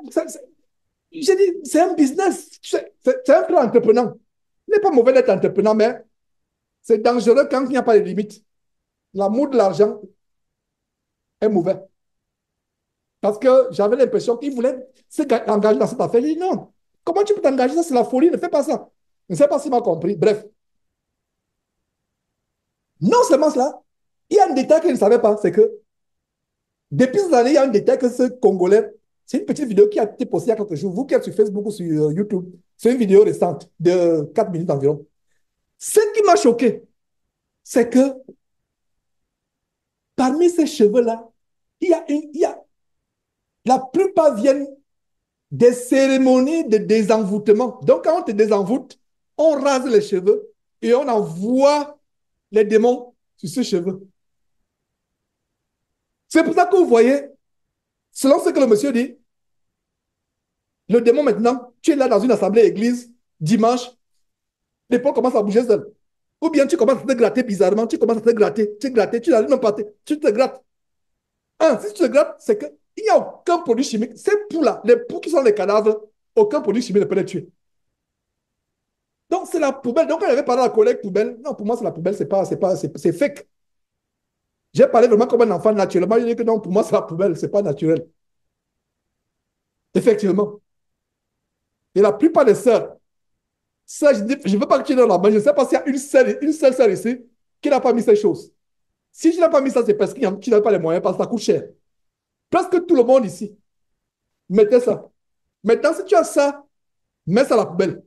j'ai dit, c'est un business. C'est un frère entrepreneur. Il n'est pas mauvais d'être entrepreneur, mais c'est dangereux quand il n'y a pas de limite. L'amour de l'argent est mauvais. Parce que j'avais l'impression qu'il voulait s'engager dans cette affaire. Il dit, non, comment tu peux t'engager? Ça, c'est la folie, ne fais pas ça. Je ne sais pas s'il m'a compris. Bref. Non seulement cela, il y a un détail qu'il ne savait pas, c'est que depuis ces années, il y a un détail que ce Congolais, c'est une petite vidéo qui a été postée il y a quelques jours. Vous qui êtes sur Facebook ou sur YouTube, c'est une vidéo récente de 4 minutes environ. Ce qui m'a choqué, c'est que parmi ces cheveux-là, la plupart viennent des cérémonies de désenvoûtement. Donc, quand on te désenvoûte, on rase les cheveux et on envoie les démons sur ces cheveux. C'est pour ça que vous voyez, Selon ce que le monsieur dit, le démon maintenant, tu es là dans une assemblée église, dimanche, l'épaule commence à bouger seule. Ou bien tu commences à te gratter bizarrement, tu commences à te gratter, tu n'arrives même pas, tu te grattes. Si tu te grattes, c'est qu'il n'y a aucun produit chimique. Ces poux-là, les poux qui sont les cadavres, aucun produit chimique ne peut les tuer. Donc, c'est la poubelle. Donc, quand j'avais parlé de la collègue poubelle, non, pour moi, c'est la poubelle, c'est fake. J'ai parlé vraiment comme un enfant naturellement. Je dis que non, pour moi, c'est la poubelle, c'est pas naturel. Effectivement. Et la plupart des sœurs, ça, je ne veux pas que tu aies dans la main. Je ne sais pas s'il y a une seule sœur ici qui n'a pas mis ces choses. Si tu n'as pas mis ça, c'est parce que tu n'as pas les moyens, parce que ça coûte cher. Presque tout le monde ici, mettez ça. Maintenant, si tu as ça, mets ça à la poubelle.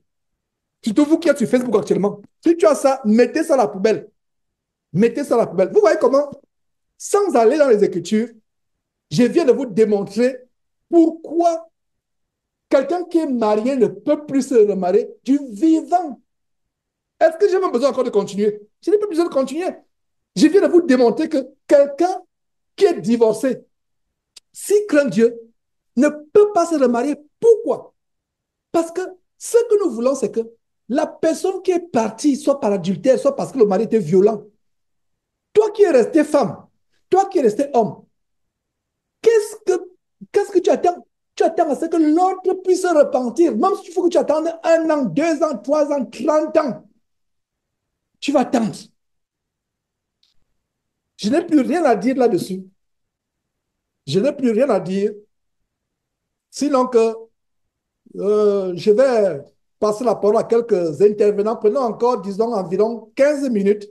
Surtout vous qui êtes sur Facebook actuellement. Si tu as ça, mettez ça à la poubelle. Mettez ça à la poubelle. Vous voyez comment, sans aller dans les Écritures, je viens de vous démontrer pourquoi quelqu'un qui est marié ne peut plus se remarier du vivant. Est-ce que j'ai même besoin encore de continuer? Je n'ai pas besoin de continuer. Je viens de vous démontrer que quelqu'un qui est divorcé, s'il craint Dieu, ne peut pas se remarier. Pourquoi? Parce que ce que nous voulons, c'est que la personne qui est partie, soit par adultère, soit parce que le mari était violent, toi qui es resté femme, toi qui es resté homme, qu'est-ce que, qu'est-ce que tu attends? Tu attends à ce que l'autre puisse se repentir. Même si il faut que tu attendes 1 an, 2 ans, 3 ans, 30 ans, tu vas attendre. Je n'ai plus rien à dire là-dessus. Je n'ai plus rien à dire. Sinon que je vais passer la parole à quelques intervenants. Prenons encore, disons, environ 15 minutes